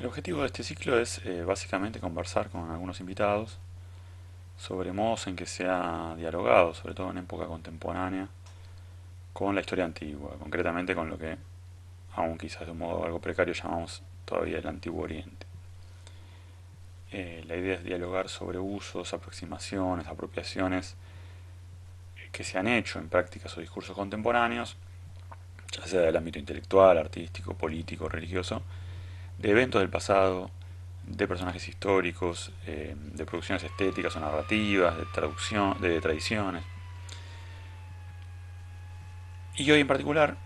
El objetivo de este ciclo es básicamente conversar con algunos invitados sobre modos en que se ha dialogado, sobre todo en época contemporánea, con la historia antigua, concretamente con lo que, aún quizás de un modo algo precario, llamamos todavía el Antiguo Oriente. La idea es dialogar sobre usos, aproximaciones, apropiaciones que se han hecho en prácticas o discursos contemporáneos, ya sea del ámbito intelectual, artístico, político, religioso, de eventos del pasado, de personajes históricos, de producciones estéticas o narrativas, de traducción, de tradiciones. Y hoy en particular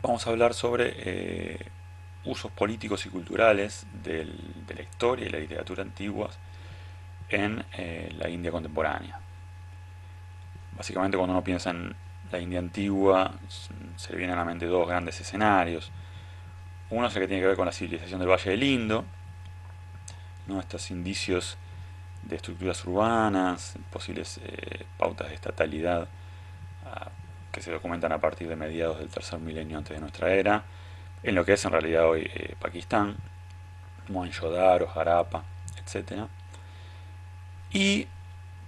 vamos a hablar sobre usos políticos y culturales de la historia y la literatura antiguas en la India contemporánea. Básicamente cuando uno piensa en la India antigua se le vienen a la mente dos grandes escenarios. Uno es el que tiene que ver con la civilización del Valle del Indo, ¿no? Estos indicios de estructuras urbanas, posibles pautas de estatalidad que se documentan a partir de mediados del tercer milenio antes de nuestra era, en lo que es en realidad hoy Pakistán, Mohenjo-Daro, Harappa, etcétera. Y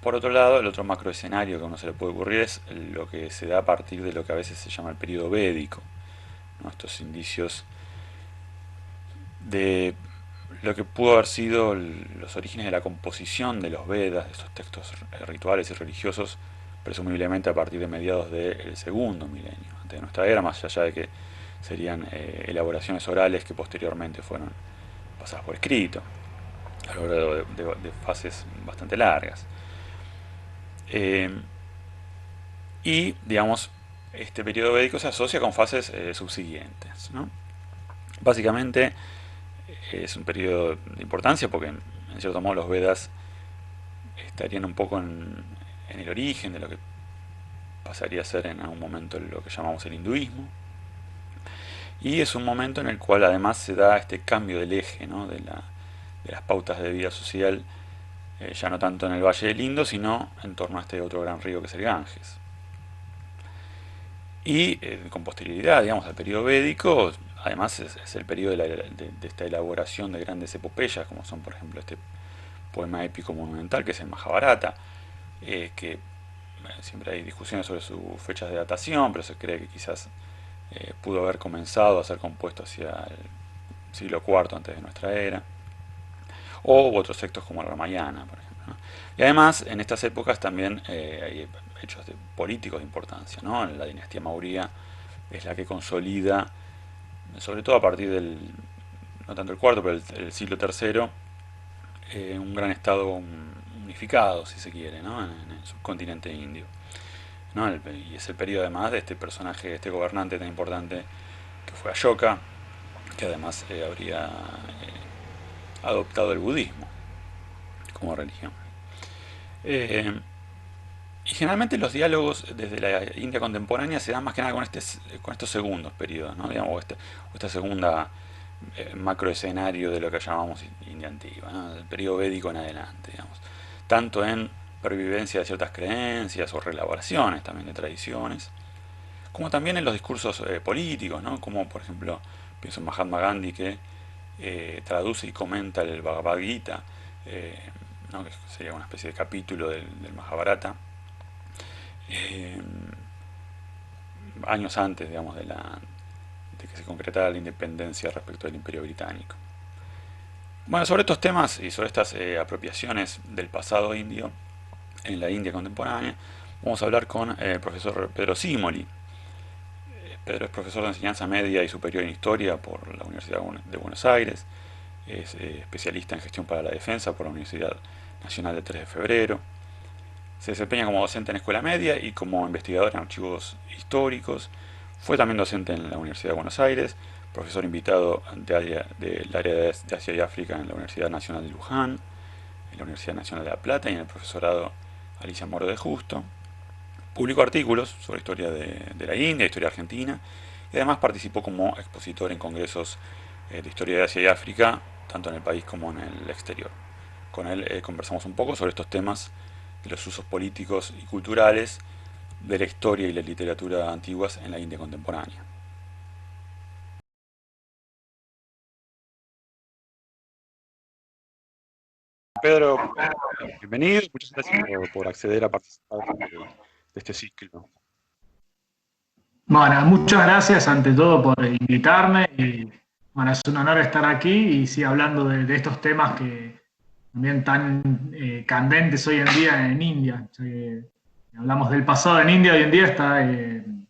por otro lado, el otro macroescenario que a uno se le puede ocurrir es lo que se da a partir de lo que a veces se llama el periodo védico, ¿no? Estos indicios de lo que pudo haber sido los orígenes de la composición de los Vedas, de estos textos rituales y religiosos, presumiblemente a partir de mediados del segundo milenio antes de nuestra era, más allá de que serían elaboraciones orales que posteriormente fueron pasadas por escrito, a lo largo de fases bastante largas. Eh, y, digamos, este periodo védico se asocia con fases subsiguientes, ¿no? Básicamente es un periodo de importancia porque en cierto modo los Vedas estarían un poco en el origen de lo que pasaría a ser en algún momento lo que llamamos el hinduismo. Y es un momento en el cual además se da este cambio del eje, ¿no? de las pautas de vida social, ya no tanto en el Valle del Indo, sino en torno a este otro gran río que es el Ganges. Y con posterioridad, digamos, al periodo védico, además es el periodo de esta elaboración de grandes epopeyas, como son, por ejemplo, este poema épico monumental, que es el Mahabharata, que siempre hay discusiones sobre sus fechas de datación, pero se cree que quizás pudo haber comenzado a ser compuesto hacia el siglo IV antes de nuestra era, o otros textos como el Ramayana, por ejemplo, ¿no? Y además, en estas épocas también hay hechos políticos de importancia, ¿no? La dinastía Maurya es la que consolida, sobre todo a partir del, no tanto el cuarto, pero el siglo tercero, un gran estado unificado, si se quiere, ¿no? en el subcontinente indio, ¿no? Y es el periodo además de este personaje, este gobernante tan importante que fue Ashoka, que además habría adoptado el budismo como religión. Eh, y generalmente los diálogos desde la India contemporánea se dan más que nada con estos segundos periodos, ¿no? Digamos, o esta segunda macroescenario de lo que llamamos India antigua, ¿no? El periodo védico en adelante, digamos. Tanto en pervivencia de ciertas creencias o reelaboraciones también de tradiciones, como también en los discursos políticos, ¿no? Como por ejemplo, pienso en Mahatma Gandhi que traduce y comenta el Bhagavad Gita, eh, ¿no? Que sería una especie de capítulo del Mahabharata, eh, años antes, digamos, de que se concretara la independencia respecto del Imperio Británico. Bueno, sobre estos temas y sobre estas apropiaciones del pasado indio en la India contemporánea, vamos a hablar con el profesor Pedro Simoli. Pedro es profesor de enseñanza media y superior en historia por la Universidad de Buenos Aires, es especialista en gestión para la defensa por la Universidad Nacional de 3 de Febrero, se desempeña como docente en escuela media y como investigador en archivos históricos. Fue también docente en la Universidad de Buenos Aires, profesor invitado del área de Asia y África en la Universidad Nacional de Luján, en la Universidad Nacional de La Plata y en el profesorado Alicia Moro de Justo. Publicó artículos sobre historia de la India, historia argentina, y además participó como expositor en congresos de historia de Asia y África, tanto en el país como en el exterior. Con él conversamos un poco sobre estos temas de los usos políticos y culturales de la historia y la literatura antiguas en la India contemporánea. Pedro, bienvenido. Muchas gracias por acceder a participar de este ciclo. Bueno, muchas gracias ante todo por invitarme y bueno, es un honor estar aquí y sí, hablando de estos temas que también tan candentes hoy en día en India. Hablamos del pasado en India, hoy en día está el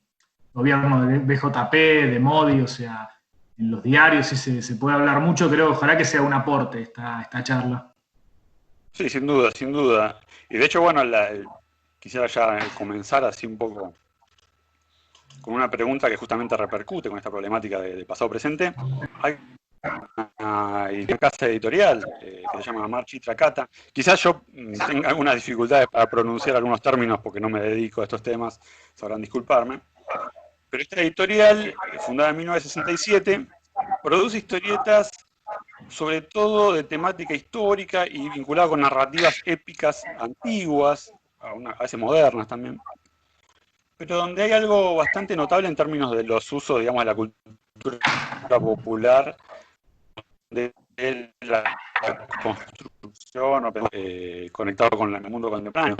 gobierno de BJP, de Modi, o sea, en los diarios sí se puede hablar mucho, creo, ojalá que sea un aporte esta charla. Sí, sin duda, sin duda. Y de hecho, bueno, quisiera ya comenzar así un poco con una pregunta que justamente repercute con esta problemática de pasado-presente. Hay una casa editorial que se llama Mar Chitrakata. Quizás yo tenga algunas dificultades para pronunciar algunos términos porque no me dedico a estos temas, sabrán disculparme. Pero esta editorial, fundada en 1967, produce historietas sobre todo de temática histórica y vinculada con narrativas épicas antiguas, a veces modernas también, pero donde hay algo bastante notable en términos de los usos, digamos, de la cultura popular, de la construcción, conectado con el mundo contemporáneo.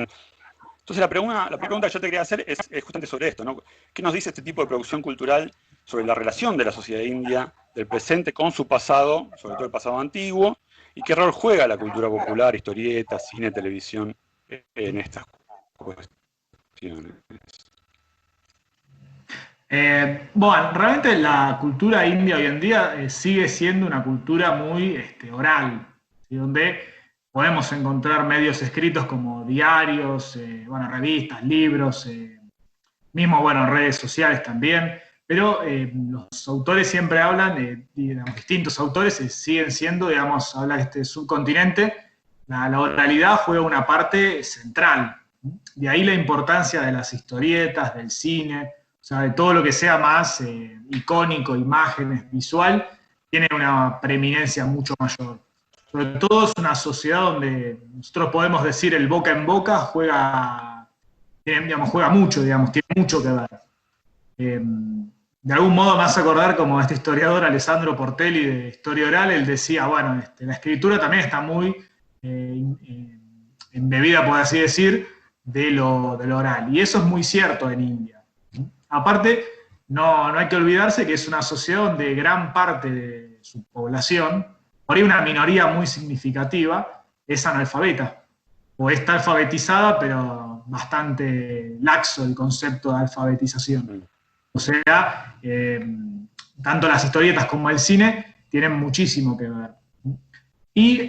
Entonces la pregunta que yo te quería hacer es justamente sobre esto, ¿no? ¿Qué nos dice este tipo de producción cultural sobre la relación de la sociedad india del presente con su pasado, sobre todo el pasado antiguo, y qué rol juega la cultura popular, historietas, cine, televisión en estas cuestiones? Bueno, realmente la cultura india hoy en día sigue siendo una cultura muy oral, ¿sí? Donde podemos encontrar medios escritos como diarios, bueno, revistas, libros, mismo, bueno, redes sociales también, pero los autores siempre hablan, digamos, distintos autores siguen siendo, digamos, habla de este subcontinente, la oralidad juega una parte central. De ahí la importancia de las historietas, del cine, o sea, de todo lo que sea más icónico, imágenes, visual, tiene una preeminencia mucho mayor. Sobre todo es una sociedad donde nosotros podemos decir el boca en boca digamos, juega mucho, digamos, tiene mucho que ver. De algún modo me hace acordar como este historiador Alessandro Portelli de Historia Oral, él decía, bueno, la escritura también está muy embebida, por así decir, de lo oral. Y eso es muy cierto en India. Aparte, no hay que olvidarse que es una sociedad donde gran parte de su población, por ahí una minoría muy significativa, es analfabeta. O está alfabetizada, pero bastante laxo el concepto de alfabetización. Mm. O sea, tanto las historietas como el cine tienen muchísimo que ver. Y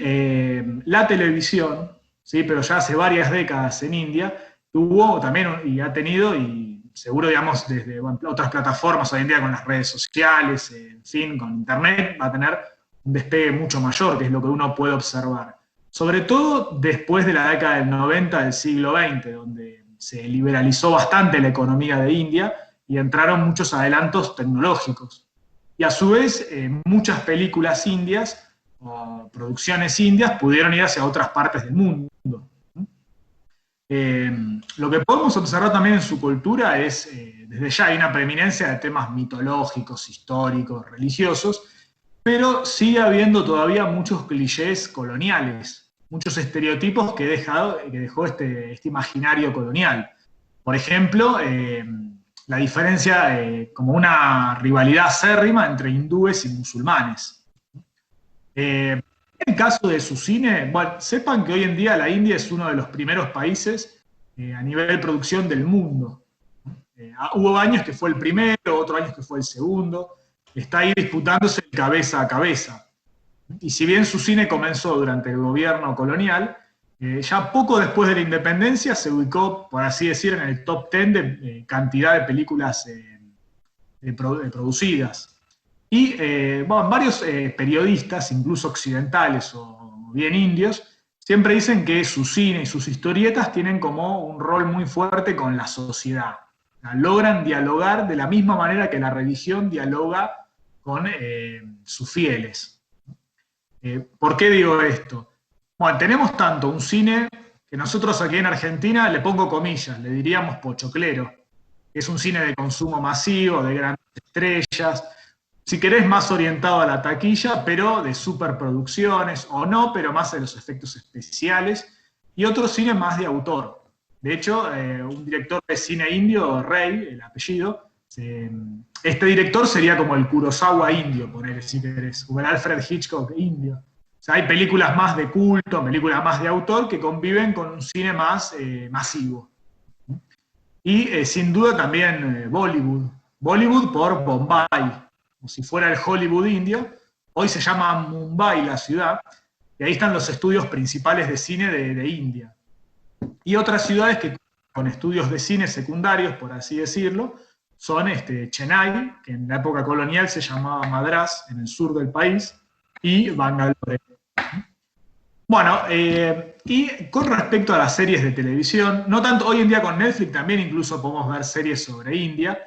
la televisión, ¿sí? Pero ya hace varias décadas en India, tuvo también y ha tenido, y seguro, digamos, desde bueno, otras plataformas hoy en día con las redes sociales, en fin, con Internet, va a tener un despegue mucho mayor, que es lo que uno puede observar. Sobre todo después de la década del 90 del siglo XX, donde se liberalizó bastante la economía de India y entraron muchos adelantos tecnológicos. Y a su vez, muchas películas indias o producciones indias pudieron ir hacia otras partes del mundo. Eh, lo que podemos observar también en su cultura es, desde ya hay una preeminencia de temas mitológicos, históricos, religiosos, pero sigue habiendo todavía muchos clichés coloniales, muchos estereotipos que dejó este imaginario colonial. Por ejemplo, la diferencia, como una rivalidad acérrima entre hindúes y musulmanes. En el caso de su cine, bueno, sepan que hoy en día la India es uno de los primeros países a nivel de producción del mundo. Hubo años que fue el primero, otros años que fue el segundo. Está ahí disputándose cabeza a cabeza. Y si bien su cine comenzó durante el gobierno colonial, ya poco después de la independencia se ubicó, por así decir, en el top 10 de cantidad de películas producidas. Y bueno, varios periodistas, incluso occidentales o bien indios, siempre dicen que su cine y sus historietas tienen como un rol muy fuerte con la sociedad. O sea, logran dialogar de la misma manera que la religión dialoga con sus fieles. ¿Por qué digo esto? Bueno, tenemos tanto un cine que nosotros aquí en Argentina le pongo comillas, le diríamos pochoclero, que es un cine de consumo masivo, de grandes estrellas, si querés, más orientado a la taquilla, pero de superproducciones, o no, pero más de los efectos especiales, y otro cine más de autor. De hecho, un director de cine indio, Rey, el apellido, este director sería como el Kurosawa indio, ponele, si querés, o el Alfred Hitchcock indio. O sea, hay películas más de culto, películas más de autor que conviven con un cine más masivo. Y sin duda también Bollywood. Bollywood por Bombay, como si fuera el Hollywood indio. Hoy se llama Mumbai la ciudad, y ahí están los estudios principales de cine de India. Y otras ciudades que con estudios de cine secundarios, por así decirlo, son Chennai, que en la época colonial se llamaba Madrás, en el sur del país, y Bangalore. Bueno, y con respecto a las series de televisión, no tanto hoy en día con Netflix, también incluso podemos ver series sobre India,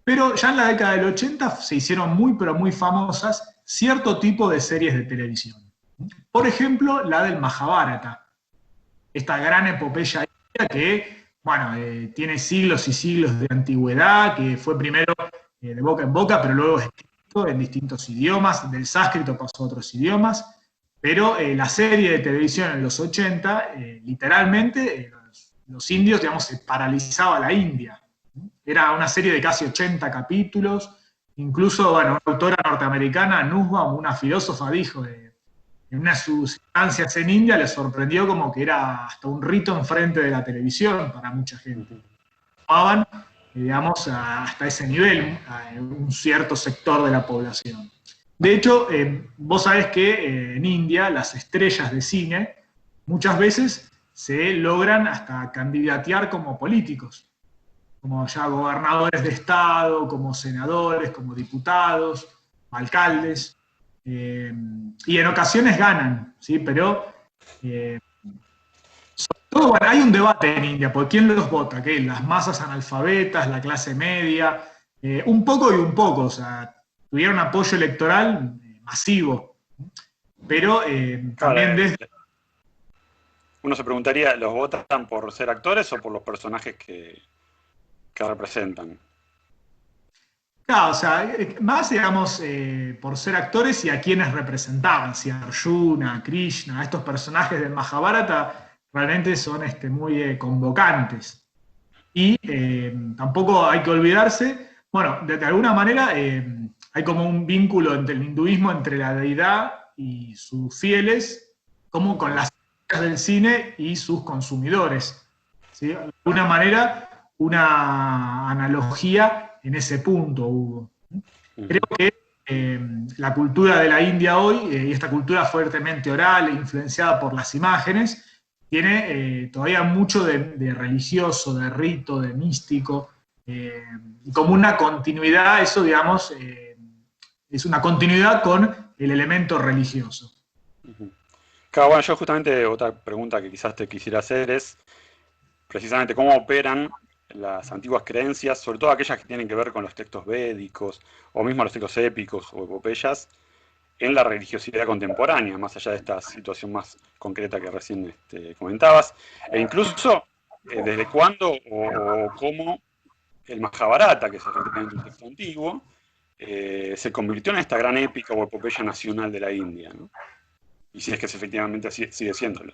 pero ya en la década del 80 se hicieron muy, pero muy famosas cierto tipo de series de televisión. Por ejemplo, la del Mahabharata, esta gran epopeya india que, bueno, tiene siglos y siglos de antigüedad, que fue primero de boca en boca, pero luego escrito en distintos idiomas, del sánscrito pasó a otros idiomas, pero la serie de televisión en los 80, literalmente, los indios, digamos, se paralizaba la India. Era una serie de casi 80 capítulos, incluso, bueno, una autora norteamericana, Nussbaum, una filósofa, dijo, en una de sus estancias en India le sorprendió como que era hasta un rito enfrente de la televisión para mucha gente. Tomaban, digamos, hasta ese nivel, a un cierto sector de la población. De hecho, vos sabés que en India las estrellas de cine muchas veces se logran hasta candidatear como políticos, como ya gobernadores de estado, como senadores, como diputados, alcaldes, y en ocasiones ganan, ¿sí? Pero todo, bueno, hay un debate en India, porque ¿quién los vota? ¿Qué? Las masas analfabetas, la clase media, un poco y un poco, o sea, tuvieron apoyo electoral masivo, pero Claro, también desde... uno se preguntaría, ¿los votan por ser actores o por los personajes que representan? Claro, o sea, más, digamos, por ser actores y a quienes representaban, si a Arjuna, a Krishna, a estos personajes del Mahabharata, realmente son muy convocantes. Y tampoco hay que olvidarse, bueno, de alguna manera hay como un vínculo entre el hinduismo, entre la deidad y sus fieles, como con las estrellas del cine y sus consumidores. ¿Sí? De alguna manera, una analogía en ese punto hubo. Creo que la cultura de la India hoy, y esta cultura fuertemente oral e influenciada por las imágenes, tiene todavía mucho de religioso, de rito, de místico, y como una continuidad, eso digamos, es una continuidad con el elemento religioso. Claro, bueno, yo justamente otra pregunta que quizás te quisiera hacer es precisamente cómo operan las antiguas creencias, sobre todo aquellas que tienen que ver con los textos védicos o mismo los textos épicos o epopeyas, en la religiosidad contemporánea, más allá de esta situación más concreta que recién comentabas, e incluso desde cuándo o cómo el Mahabharata, que es efectivamente un texto antiguo, se convirtió en esta gran épica o epopeya nacional de la India, ¿no? Y si es que efectivamente sigue siéndolo.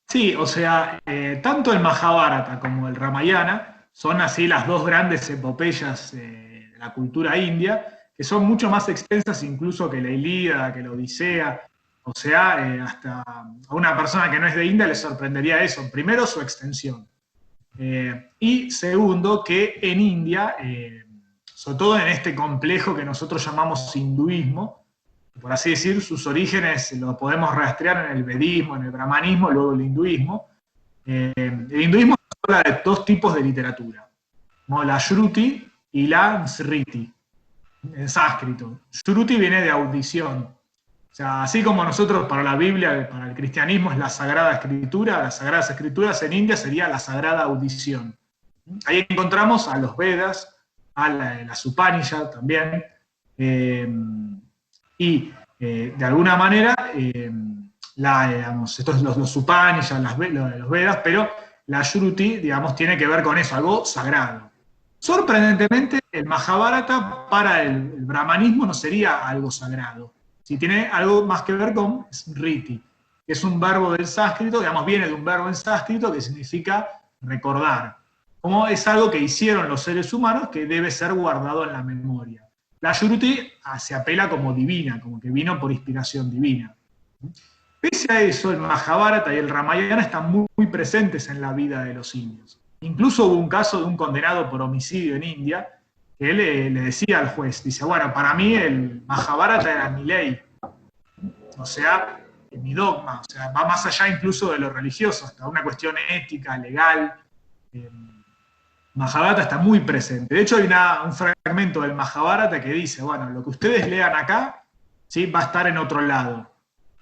Sí, o sea, tanto el Mahabharata como el Ramayana son así las dos grandes epopeyas de la cultura india, que son mucho más extensas incluso que la Ilíada, que la Odisea. O sea, hasta a una persona que no es de India le sorprendería eso. Primero, su extensión. Y segundo, que en India, sobre todo en este complejo que nosotros llamamos hinduismo, por así decir, sus orígenes los podemos rastrear en el vedismo, en el brahmanismo, luego el hinduismo. El hinduismo habla de dos tipos de literatura, como la Shruti y la Smriti, en sánscrito. Shruti viene de audición. O sea, así como nosotros para la Biblia, para el cristianismo es la Sagrada Escritura, las Sagradas Escrituras en India sería la Sagrada Audición. Ahí encontramos a los Vedas, a las Upanishads también, y de alguna manera, digamos, estos son los Upanishads, los Vedas, pero la Shruti, digamos, tiene que ver con eso, algo sagrado. Sorprendentemente, el Mahabharata para el brahmanismo no sería algo sagrado. Si tiene algo más que ver con smriti, que es un verbo del sánscrito, digamos, viene de un verbo en sánscrito que significa recordar. Como es algo que hicieron los seres humanos que debe ser guardado en la memoria. La Shruti se apela como divina, como que vino por inspiración divina. Pese a eso, el Mahabharata y el Ramayana están muy presentes en la vida de los indios. Incluso hubo un caso de un condenado por homicidio en India, que él le decía al juez, dice, bueno, para mí el Mahabharata era mi ley, o sea, mi dogma, o sea, va más allá incluso de lo religioso, hasta una cuestión ética, legal. Eh, Mahabharata está muy presente. De hecho, hay un fragmento del Mahabharata que dice, bueno, lo que ustedes lean acá, ¿sí? Va a estar en otro lado.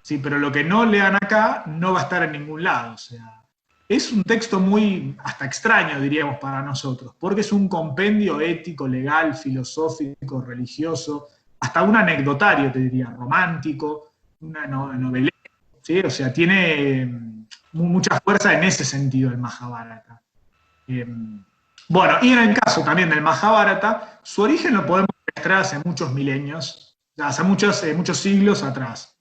Sí, pero lo que no lean acá no va a estar en ningún lado. O sea, es un texto muy, hasta extraño, diríamos, para nosotros, porque es un compendio ético, legal, filosófico, religioso, hasta un anecdotario, te diría, romántico, una novela, ¿sí? O sea, tiene mucha fuerza en ese sentido el Mahabharata. Bueno, y en el caso también del Mahabharata, su origen lo podemos registrar hace muchos milenios, hace muchos siglos atrás.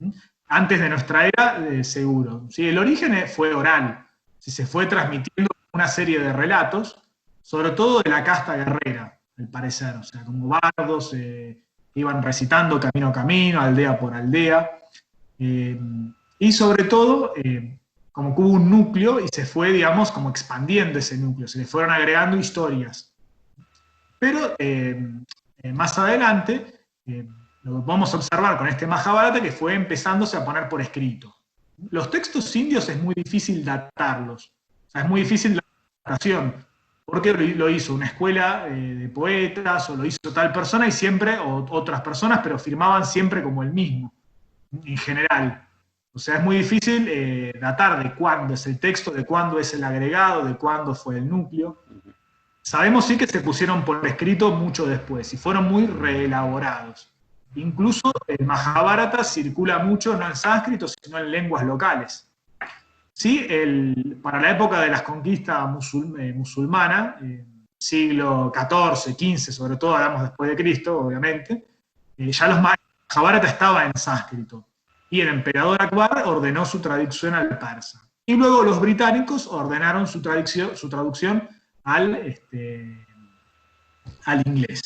Antes de nuestra era, seguro. ¿Sí? El origen fue oral, se fue transmitiendo una serie de relatos, sobre todo de la casta guerrera, al parecer, o sea, como bardos iban recitando camino a camino, aldea por aldea, y sobre todo, como que hubo un núcleo y se fue, digamos, como expandiendo ese núcleo, se le fueron agregando historias. Pero más adelante, lo que podemos observar con este Mahabharata que fue empezándose a poner por escrito. Los textos indios es muy difícil datarlos, o sea, es muy difícil la datación, porque lo hizo una escuela de poetas o lo hizo tal persona y siempre, o otras personas, pero firmaban siempre como el mismo, en general. O sea, es muy difícil datar de cuándo es el texto, de cuándo es el agregado, de cuándo fue el núcleo. Sabemos sí que se pusieron por escrito mucho después y fueron muy reelaborados. Incluso el Mahabharata circula mucho no en sánscrito, sino en lenguas locales. Sí, para la época de las conquistas musulmanas, siglo XIV, XV, sobre todo hablamos después de Cristo, obviamente, ya los Mahabharata estaba en sánscrito. Y el emperador Akbar ordenó su traducción al persa. Y luego los británicos ordenaron su traducción al inglés.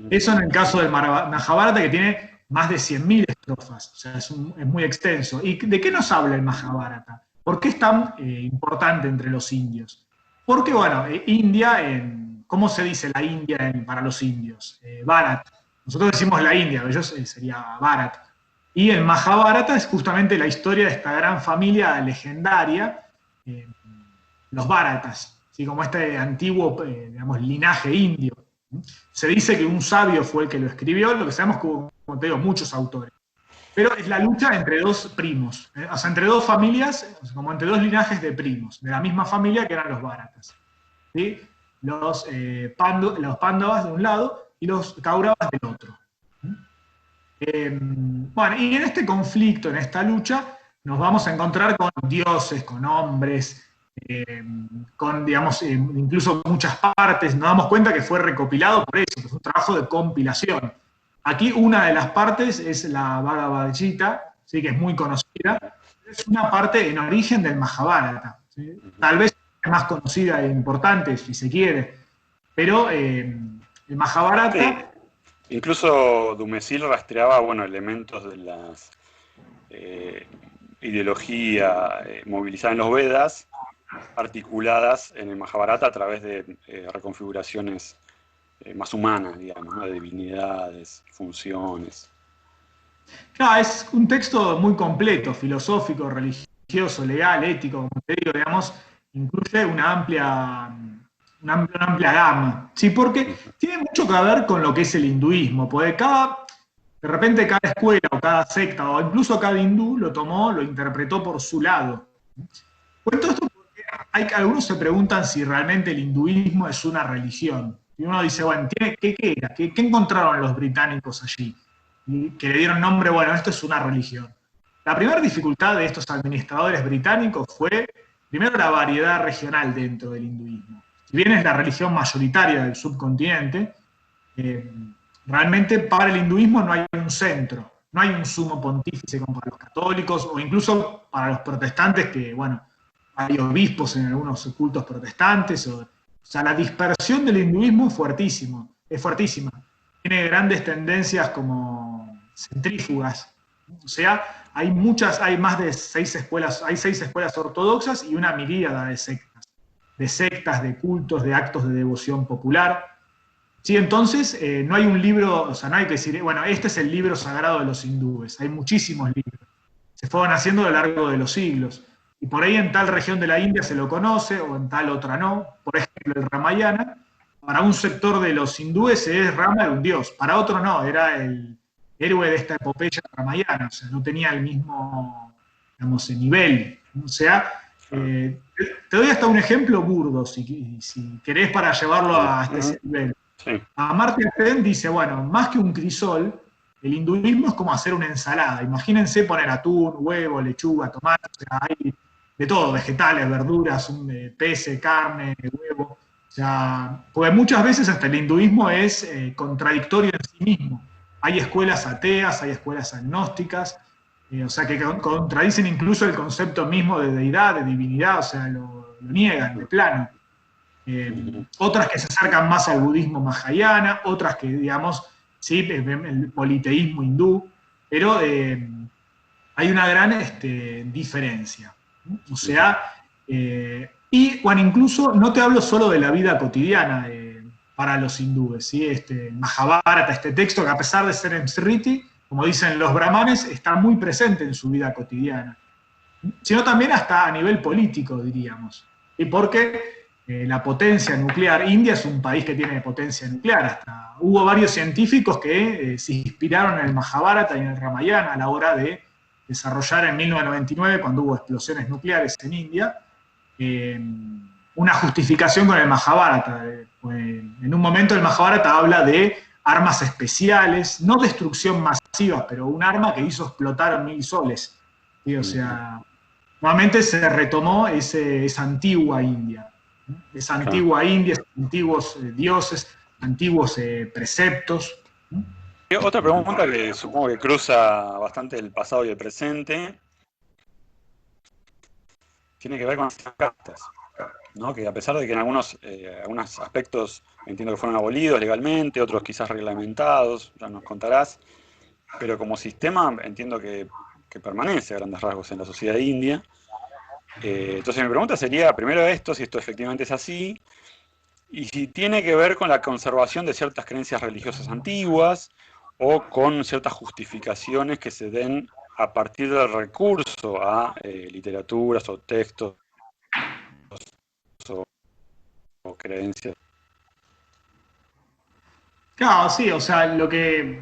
Eso en el caso del Mahabharata, que tiene más de 100.000 estrofas, o sea, es muy extenso. ¿Y de qué nos habla el Mahabharata? ¿Por qué es tan importante entre los indios? Porque, bueno, India, ¿cómo se dice la India para los indios? Bharat. Nosotros decimos la India, ellos sería Bharat. Y el Mahabharata es justamente la historia de esta gran familia legendaria, los Bharatas, ¿sí? Como este antiguo, digamos, linaje indio. Se dice que un sabio fue el que lo escribió, lo que sabemos que hubo, como te digo, muchos autores. Pero es la lucha entre dos primos, o sea, entre dos familias, como entre dos linajes de primos, de la misma familia que eran los Bharatas. ¿Sí? Los Pándavas de un lado y los Kauravas del otro. Bueno, y en este conflicto, en esta lucha, nos vamos a encontrar con dioses, con hombres, con, digamos, incluso muchas partes. Nos damos cuenta que fue recopilado por eso, que fue un trabajo de compilación. Aquí una de las partes es la Bhagavad Gita, ¿sí? Que es muy conocida. Es una parte en origen del Mahabharata. ¿Sí? Tal vez es más conocida e importante, si se quiere, pero el Mahabharata... Sí. Incluso Dumézil rastreaba, bueno, elementos de las ideología movilizada en los Vedas, articuladas en el Mahabharata a través de reconfiguraciones más humanas, digamos, ¿no? De divinidades, funciones. Claro, es un texto muy completo, filosófico, religioso, legal, ético, como te digo, digamos, incluye una amplia gama. Sí, porque tiene mucho que ver con lo que es el hinduismo, porque de repente cada escuela o cada secta o incluso cada hindú lo tomó, lo interpretó por su lado. Cuento esto porque algunos se preguntan si realmente el hinduismo es una religión. Y uno dice, bueno, ¿qué era? ¿Qué encontraron los británicos allí? Y que le dieron nombre, bueno, esto es una religión. La primera dificultad de estos administradores británicos fue, primero, la variedad regional dentro del hinduismo. si bien es la religión mayoritaria del subcontinente, eh, realmente para el hinduismo no hay un centro, no hay un sumo pontífice como para los católicos o incluso para los protestantes, que bueno, hay obispos en algunos cultos protestantes. O sea, la dispersión del hinduismo es fuertísima. Tiene grandes tendencias como centrífugas. O sea, hay más de 6 escuelas, hay 6 escuelas ortodoxas y una miríada de sectas, de cultos, de actos de devoción popular. Sí, entonces no hay un libro, o sea, no hay que decir, bueno, este es el libro sagrado de los hindúes. Hay muchísimos libros. Se fueron haciendo a lo largo de los siglos. Y por ahí en tal región de la India se lo conoce, o en tal otra no. Por ejemplo, el Ramayana, para un sector de los hindúes Rama era un dios, para otro no, era el héroe de esta epopeya ramayana, o sea, no tenía el mismo, digamos, nivel. O sea, te doy hasta un ejemplo burdo, si querés, para llevarlo hasta ese nivel. Sí. Amartya Sen dice, bueno, más que un crisol, el hinduismo es como hacer una ensalada. Imagínense poner atún, huevo, lechuga, tomate, o sea, hay de todo, vegetales, verduras, peces, carne, huevo. O sea, porque muchas veces hasta el hinduismo es contradictorio en sí mismo. Hay escuelas ateas, hay escuelas agnósticas, o sea, que contradicen incluso el concepto mismo de deidad, de divinidad, o sea, lo niegan de plano. Otras que se acercan más al budismo mahayana, otras que, digamos, sí, el politeísmo hindú, pero hay una gran diferencia. O sea, y bueno, incluso no te hablo solo de la vida cotidiana para los hindúes, ¿sí? Mahabharata, este texto que a pesar de ser en Smriti, como dicen los brahmanes, está muy presente en su vida cotidiana, sino también hasta a nivel político, diríamos. Y porque la potencia nuclear, India es un país que tiene potencia nuclear, hasta hubo varios científicos que se inspiraron en el Mahabharata y en el Ramayana a la hora de desarrollar en 1999, cuando hubo explosiones nucleares en India, una justificación con el Mahabharata. En un momento el Mahabharata habla de armas especiales, no destrucción masiva, pero un arma que hizo explotar 1000 soles. ¿Sí? O sea, nuevamente se retomó esa antigua India, ¿no? Esa antigua India, esos antiguos dioses, antiguos preceptos, ¿no? Y otra pregunta que supongo que cruza bastante el pasado y el presente, tiene que ver con las castas, ¿no? Que a pesar de que en algunos aspectos entiendo que fueron abolidos legalmente, otros quizás reglamentados, ya nos contarás, pero como sistema entiendo que permanece a grandes rasgos en la sociedad india. Entonces mi pregunta sería, primero esto, si esto efectivamente es así, y si tiene que ver con la conservación de ciertas creencias religiosas antiguas o con ciertas justificaciones que se den a partir del recurso a literaturas o textos o creencias. Claro, sí, o sea, lo que,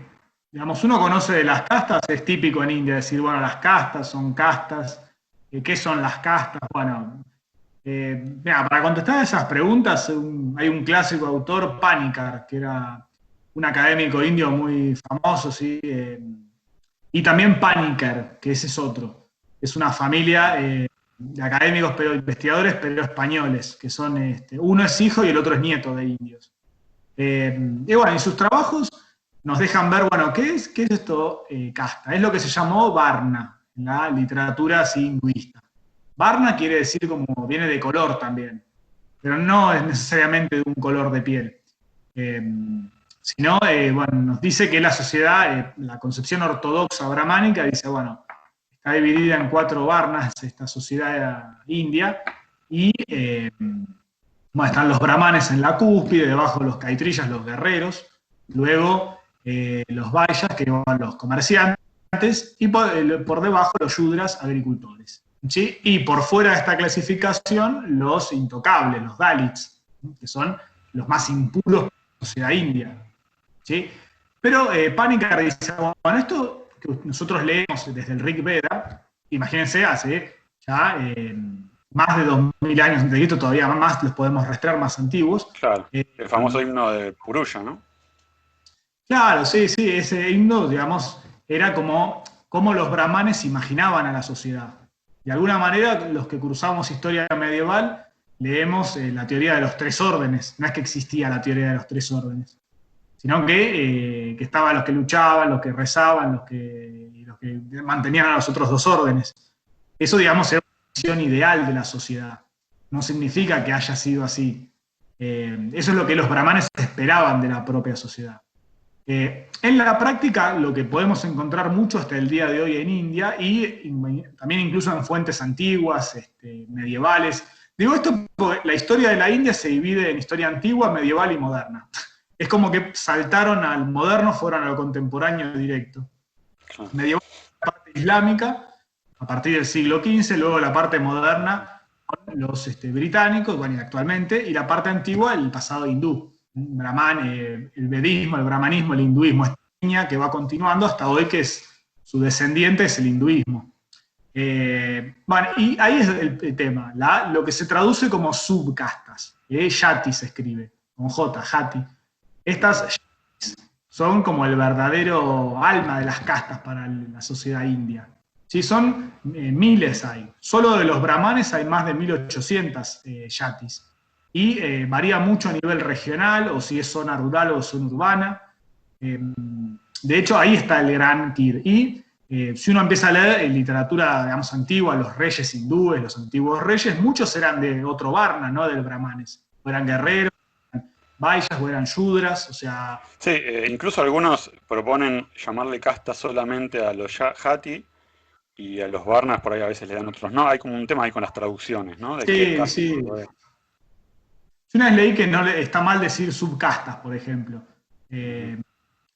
digamos, uno conoce de las castas es típico en India, decir, bueno, las castas son castas, ¿qué son las castas? Bueno, mira, para contestar a esas preguntas hay un clásico autor, Panikar, que era un académico indio muy famoso, ¿sí? Y también Paniker, que ese es otro. Es una familia de académicos, pero investigadores, pero españoles, que son, uno es hijo y el otro es nieto de indios. Y bueno, en sus trabajos nos dejan ver, bueno, ¿qué es esto casta? Es lo que se llamó Varna, en la literatura así hinduista. Varna quiere decir como, viene de color también, pero no es necesariamente de un color de piel. Eh, Sino, bueno, nos dice que la sociedad, la concepción ortodoxa brahmánica, dice, bueno, está dividida en 4 varnas, esta sociedad india, y bueno, están los brahmanes en la cúspide, debajo los caitrillas, los guerreros, luego los vaishas, que son los comerciantes, y por debajo los shudras, agricultores. ¿Sí? Y por fuera de esta clasificación, los intocables, los dalits, que son los más impuros de la sociedad india. ¿Sí? Pero Panikar dice, bueno, esto que nosotros leemos desde el Rig Veda, imagínense, hace ya más de 2000 años antes de Cristo, todavía más, los podemos rastrear más antiguos. Claro, el famoso himno de Purusha, ¿no? Claro, sí, sí, ese himno, digamos, era como los brahmanes imaginaban a la sociedad. De alguna manera, los que cruzamos historia medieval, leemos la teoría de los tres órdenes. No es que existía la teoría de los tres órdenes, sino que estaban los que luchaban, los que rezaban, los que mantenían a los otros dos órdenes. Eso, digamos, era una visión ideal de la sociedad. No significa que haya sido así. Eso es lo que los brahmanes esperaban de la propia sociedad. En la práctica, lo que podemos encontrar mucho hasta el día de hoy en India y también incluso en fuentes antiguas, medievales. Digo esto porque la historia de la India se divide en historia antigua, medieval y moderna. Es como que saltaron al moderno, fueron a lo contemporáneo directo. Medieval, la parte islámica, a partir del siglo XV, luego la parte moderna con los británicos, bueno, actualmente, y la parte antigua, el pasado hindú. Brahman, el vedismo, el brahmanismo, el hinduismo, esta línea que va continuando hasta hoy, que es su descendiente es el hinduismo. Bueno, y ahí es el tema, lo que se traduce como subcastas. Yati se escribe, con J, Jati. Estas yatis son como el verdadero alma de las castas para la sociedad india. Sí, son miles hay. Solo de los brahmanes hay más de 1800 yatis. Y varía mucho a nivel regional, o si es zona rural o zona urbana. De hecho, ahí está el gran kid. Y si uno empieza a leer en literatura, digamos, antigua, los reyes hindúes, los antiguos reyes, muchos eran de otro varna, no del brahmanes. O eran guerreros, vaishas, o eran shudras, o sea... Sí, incluso algunos proponen llamarle casta solamente a los jati y a los varnas por ahí a veces le dan otros. No, hay como un tema ahí con las traducciones, ¿no? De qué Sí, casta. sí. Yo una vez leí que no está mal decir subcastas, por ejemplo. Ujú.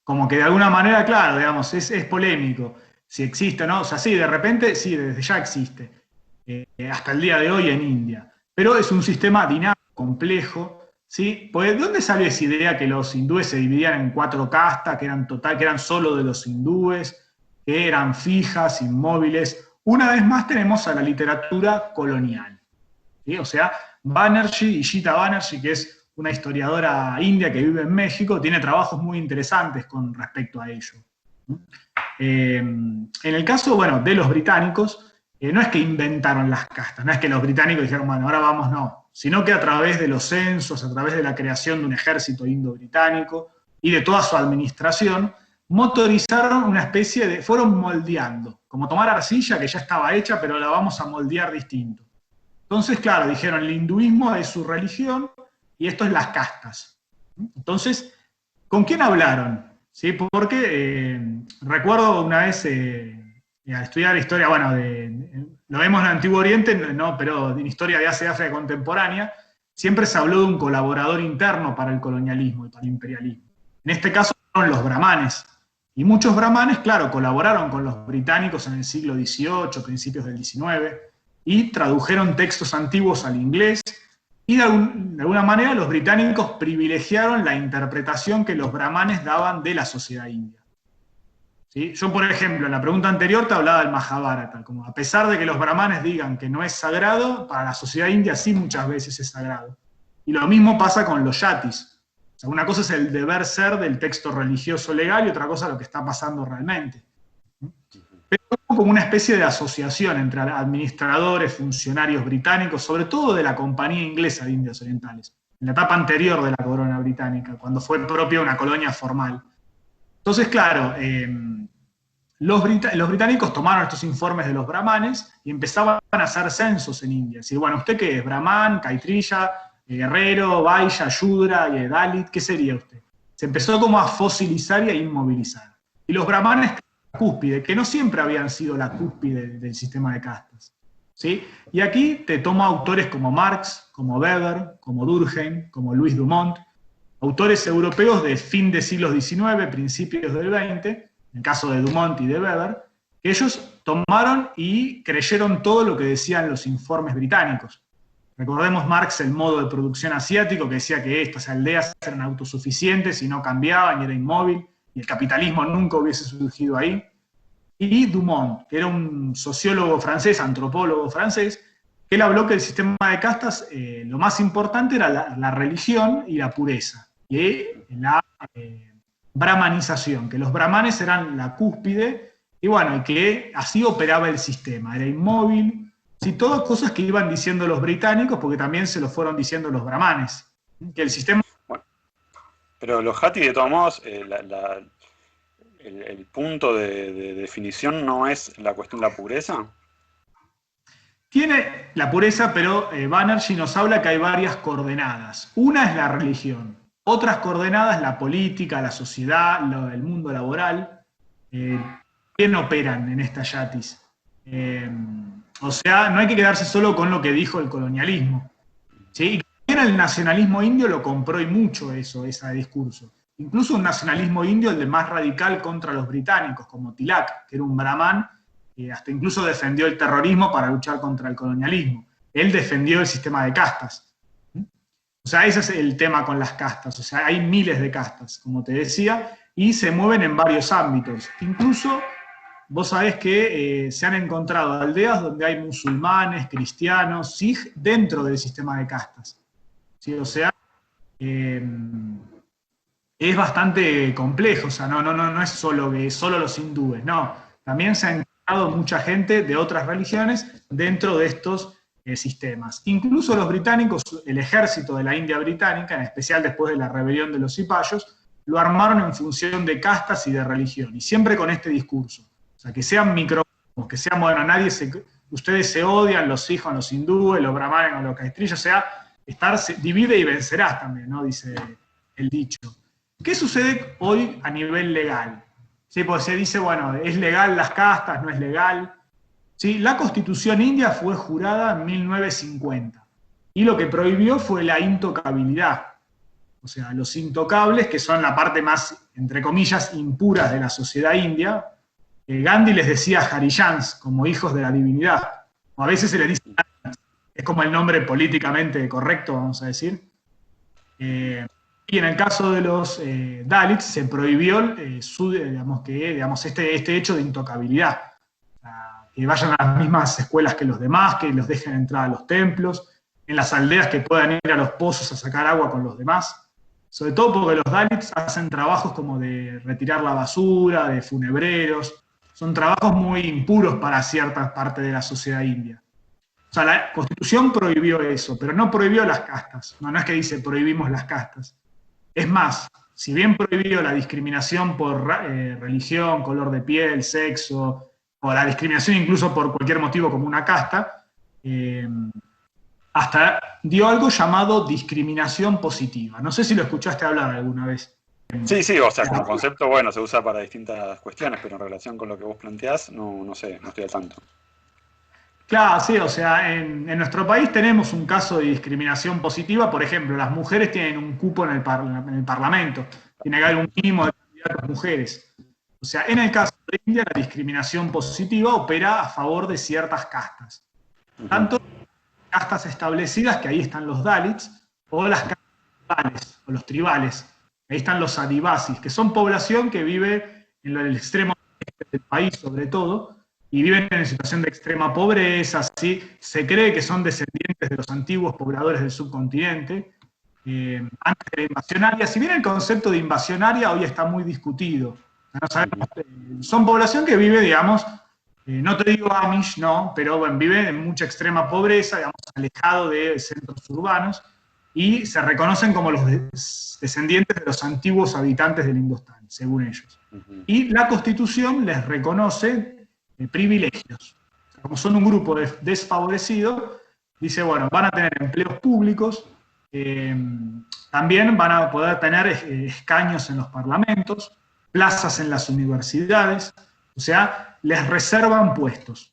Como que de alguna manera, claro, digamos, es polémico si existe o no. O sea, sí, de repente, sí, desde ya existe. Hasta el día de hoy en India. Pero es un sistema dinámico, complejo, ¿sí? Pues, ¿de dónde salió esa idea que los hindúes se dividían en cuatro castas, que eran solo de los hindúes, que eran fijas, inmóviles? Una vez más tenemos a la literatura colonial. ¿Sí? O sea, Banerjee, Ishita Banerjee, que es una historiadora india que vive en México, tiene trabajos muy interesantes con respecto a ello. En el caso, bueno, de los británicos, no es que inventaron las castas, no es que los británicos dijeron, bueno, ahora vamos, no, sino que a través de los censos, a través de la creación de un ejército indo-británico y de toda su administración, motorizaron una especie de, fueron moldeando, como tomar arcilla que ya estaba hecha, pero la vamos a moldear distinto. Entonces, claro, dijeron, el hinduismo es su religión y esto es las castas. Entonces, ¿con quién hablaron? ¿Sí? Porque recuerdo una vez al estudiar historia, bueno, lo vemos en el Antiguo Oriente, no, pero en historia de Asia y África contemporánea, siempre se habló de un colaborador interno para el colonialismo y para el imperialismo. En este caso fueron los brahmanes. Y muchos brahmanes, claro, colaboraron con los británicos en el siglo XVIII, principios del XIX, y tradujeron textos antiguos al inglés, y de alguna manera los británicos privilegiaron la interpretación que los brahmanes daban de la sociedad india. ¿Sí? Yo, por ejemplo, en la pregunta anterior te hablaba del Mahabharata, como a pesar de que los brahmanes digan que no es sagrado, para la sociedad india sí muchas veces es sagrado. Y lo mismo pasa con los yatis. O sea, una cosa es el deber ser del texto religioso legal y otra cosa lo que está pasando realmente. Pero como una especie de asociación entre administradores, funcionarios británicos, sobre todo de la Compañía Inglesa de Indias Orientales, en la etapa anterior de la corona británica, cuando fue propia una colonia formal. Entonces, claro, los británicos tomaron estos informes de los brahmanes y empezaban a hacer censos en India. Es decir, bueno, ¿usted qué es? Brahman, Kaitriya, guerrero, Vaishya, Shudra, Dalit, ¿qué sería usted? Se empezó como a fosilizar y a inmovilizar. Y los brahmanes, la cúspide, que no siempre habían sido la cúspide del sistema de castas. ¿Sí? Y aquí te tomo autores como Marx, como Weber, como Durkheim, como Louis Dumont, autores europeos de fin de siglo XIX, principios del XX, en el caso de Dumont y de Weber, que ellos tomaron y creyeron todo lo que decían los informes británicos. Recordemos Marx el modo de producción asiático, que decía que estas aldeas eran autosuficientes y no cambiaban y era inmóvil, y el capitalismo nunca hubiese surgido ahí. Y Dumont, que era un sociólogo francés, antropólogo francés, que él habló que el sistema de castas, lo más importante era la religión y la pureza, y la brahmanización, que los brahmanes eran la cúspide, y bueno, y que así operaba el sistema, era inmóvil, Sí, todas cosas que iban diciendo los británicos, porque también se lo fueron diciendo los brahmanes. Que el sistema Bueno, pero los Hatti, de todos modos, el punto de definición no es la cuestión de la pureza. tiene la pureza, pero Banerjee nos habla que hay varias coordenadas. Una es la religión, otras coordenadas la política, la sociedad, el mundo laboral. ¿Quién operan en estas yatis? O sea, no hay que quedarse solo con lo que dijo el colonialismo. ¿Sí? Y también el nacionalismo indio lo compró y mucho eso, ese discurso. Incluso un nacionalismo indio, el de más radical contra los británicos, como Tilak, que era un brahman, que hasta incluso defendió el terrorismo para luchar contra el colonialismo. Él defendió el sistema de castas. O sea, ese es el tema con las castas. O sea, hay miles de castas, como te decía, y se mueven en varios ámbitos. Incluso vos sabés que se han encontrado aldeas donde hay musulmanes, cristianos, Sikh dentro del sistema de castas. ¿Sí? O sea, eh, es bastante complejo, o sea, no es solo los hindúes, no. También se ha encontrado mucha gente de otras religiones dentro de estos sistemas. Incluso los británicos, el ejército de la India británica, en especial después de la rebelión de los cipayos, lo armaron en función de castas y de religión, y siempre con este discurso. O sea, que sean microcosmos, que sean, bueno, ustedes se odian, los hijos, los hindúes, los brahmanes o los caistrillos, o sea, divide y vencerás también, ¿no? Dice el dicho. ¿Qué sucede hoy a nivel legal? ¿Sí? Porque se dice, bueno, ¿es legal las castas? ¿No es legal? ¿Sí? La Constitución india fue jurada en 1950 y lo que prohibió fue la intocabilidad. O sea, los intocables, que son la parte más, entre comillas, impuras de la sociedad india, Gandhi les decía Hariyans, como hijos de la divinidad. O a veces se les dice, es como el nombre políticamente correcto, vamos a decir. Y en el caso de los Dalits se prohibió este hecho de intocabilidad. Que vayan a las mismas escuelas que los demás, que los dejen entrar a los templos, en las aldeas que puedan ir a los pozos a sacar agua con los demás. Sobre todo porque los Dalits hacen trabajos como de retirar la basura, de funebreros. Son trabajos muy impuros para cierta parte de la sociedad india. O sea, la Constitución prohibió eso, pero no prohibió las castas. No es que dice prohibimos las castas. Es más, si bien prohibió la discriminación por religión, color de piel, sexo, o la discriminación incluso por cualquier motivo como una casta, hasta dio algo llamado discriminación positiva. No sé si lo escuchaste hablar alguna vez. Sí, sí, o sea, como concepto, bueno, se usa para distintas cuestiones, pero en relación con lo que vos planteás, no sé, no estoy al tanto. Claro, sí, o sea, en nuestro país tenemos un caso de discriminación positiva, por ejemplo, las mujeres tienen un cupo en el Parlamento, tiene que haber un mínimo de candidatas mujeres. O sea, en el caso de India, la discriminación positiva opera a favor de ciertas castas. Tanto castas establecidas, que ahí están los Dalits, o las castas tribales, o los tribales. Ahí están los adivasis, que son población que vive en el extremo este del país, sobre todo, y viven en situación de extrema pobreza, ¿sí? Se cree que son descendientes de los antiguos pobladores del subcontinente, antes de la invasión aria. Si bien el concepto de invasión aria hoy está muy discutido, no sabemos, son población que vive, digamos, no te digo Amish, no, pero bueno, vive en mucha extrema pobreza, digamos, alejado de centros urbanos, y se reconocen como los descendientes de los antiguos habitantes del Indostán, según ellos. Y la Constitución les reconoce privilegios. O sea, como son un grupo desfavorecido, dice, bueno, van a tener empleos públicos, también van a poder tener escaños en los parlamentos, plazas en las universidades, o sea, les reservan puestos.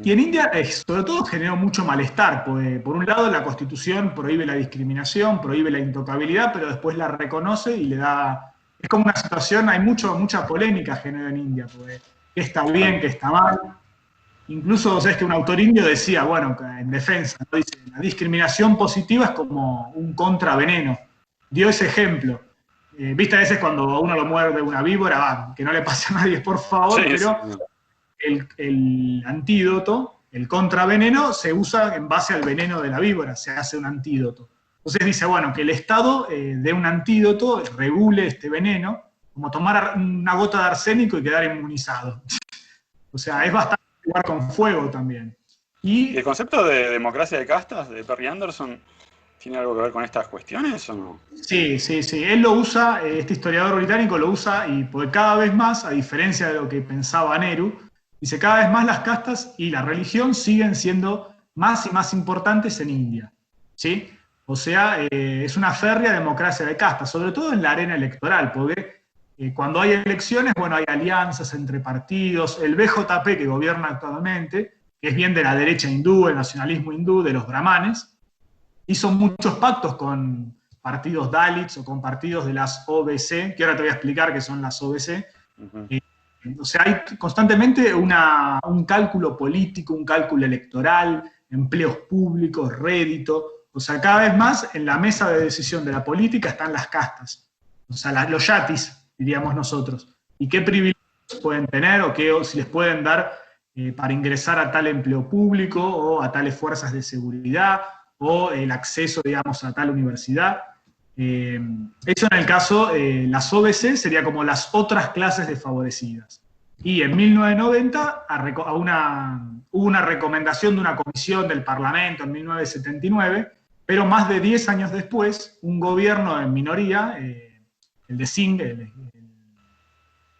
Y en India, sobre todo, generó mucho malestar, porque por un lado la Constitución prohíbe la discriminación, prohíbe la intocabilidad, pero después la reconoce y le da... Es como una situación, hay mucha polémica generada en India, porque qué está bien, qué está mal. Incluso, sabes que un autor indio decía, bueno, en defensa, ¿no? Dice, la discriminación positiva es como un contraveneno. Dio ese ejemplo. Viste a veces cuando uno lo muerde una víbora, que no le pase a nadie, por favor, Sí, pero el antídoto, el contraveneno, se usa en base al veneno de la víbora, se hace un antídoto. Entonces dice, bueno, que el Estado dé un antídoto, regule este veneno, como tomar una gota de arsénico y quedar inmunizado. O sea, es bastante jugar con fuego también. ¿Y el Y concepto de democracia de castas de Perry Anderson tiene algo que ver con estas cuestiones o no? sí, sí, sí. Él lo usa, este historiador británico lo usa, y porque cada vez más, a diferencia de lo que pensaba Nehru, dice cada vez más las castas y la religión siguen siendo más y más importantes en India. ¿Sí? O sea, es una férrea democracia de castas, sobre todo en la arena electoral, porque cuando hay elecciones, bueno, hay alianzas entre partidos. El BJP que gobierna actualmente, que es bien de la derecha hindú, el nacionalismo hindú, de los brahmanes, hizo muchos pactos con partidos Dalits o con partidos de las OBC, que ahora te voy a explicar qué son las OBC. Ujú. Eh, o sea, hay constantemente un cálculo político, un cálculo electoral, empleos públicos, rédito. O sea, cada vez más en la mesa de decisión de la política están las castas. O sea, los yatis, diríamos nosotros. Y qué privilegios pueden tener o si les pueden dar para ingresar a tal empleo público o a tales fuerzas de seguridad o el acceso, digamos, a tal universidad. Eso en el caso, las OBC sería como las otras clases desfavorecidas. Y en 1990 hubo una recomendación de una comisión del Parlamento en 1979, pero más de 10 años después, un gobierno en minoría, el de Singh,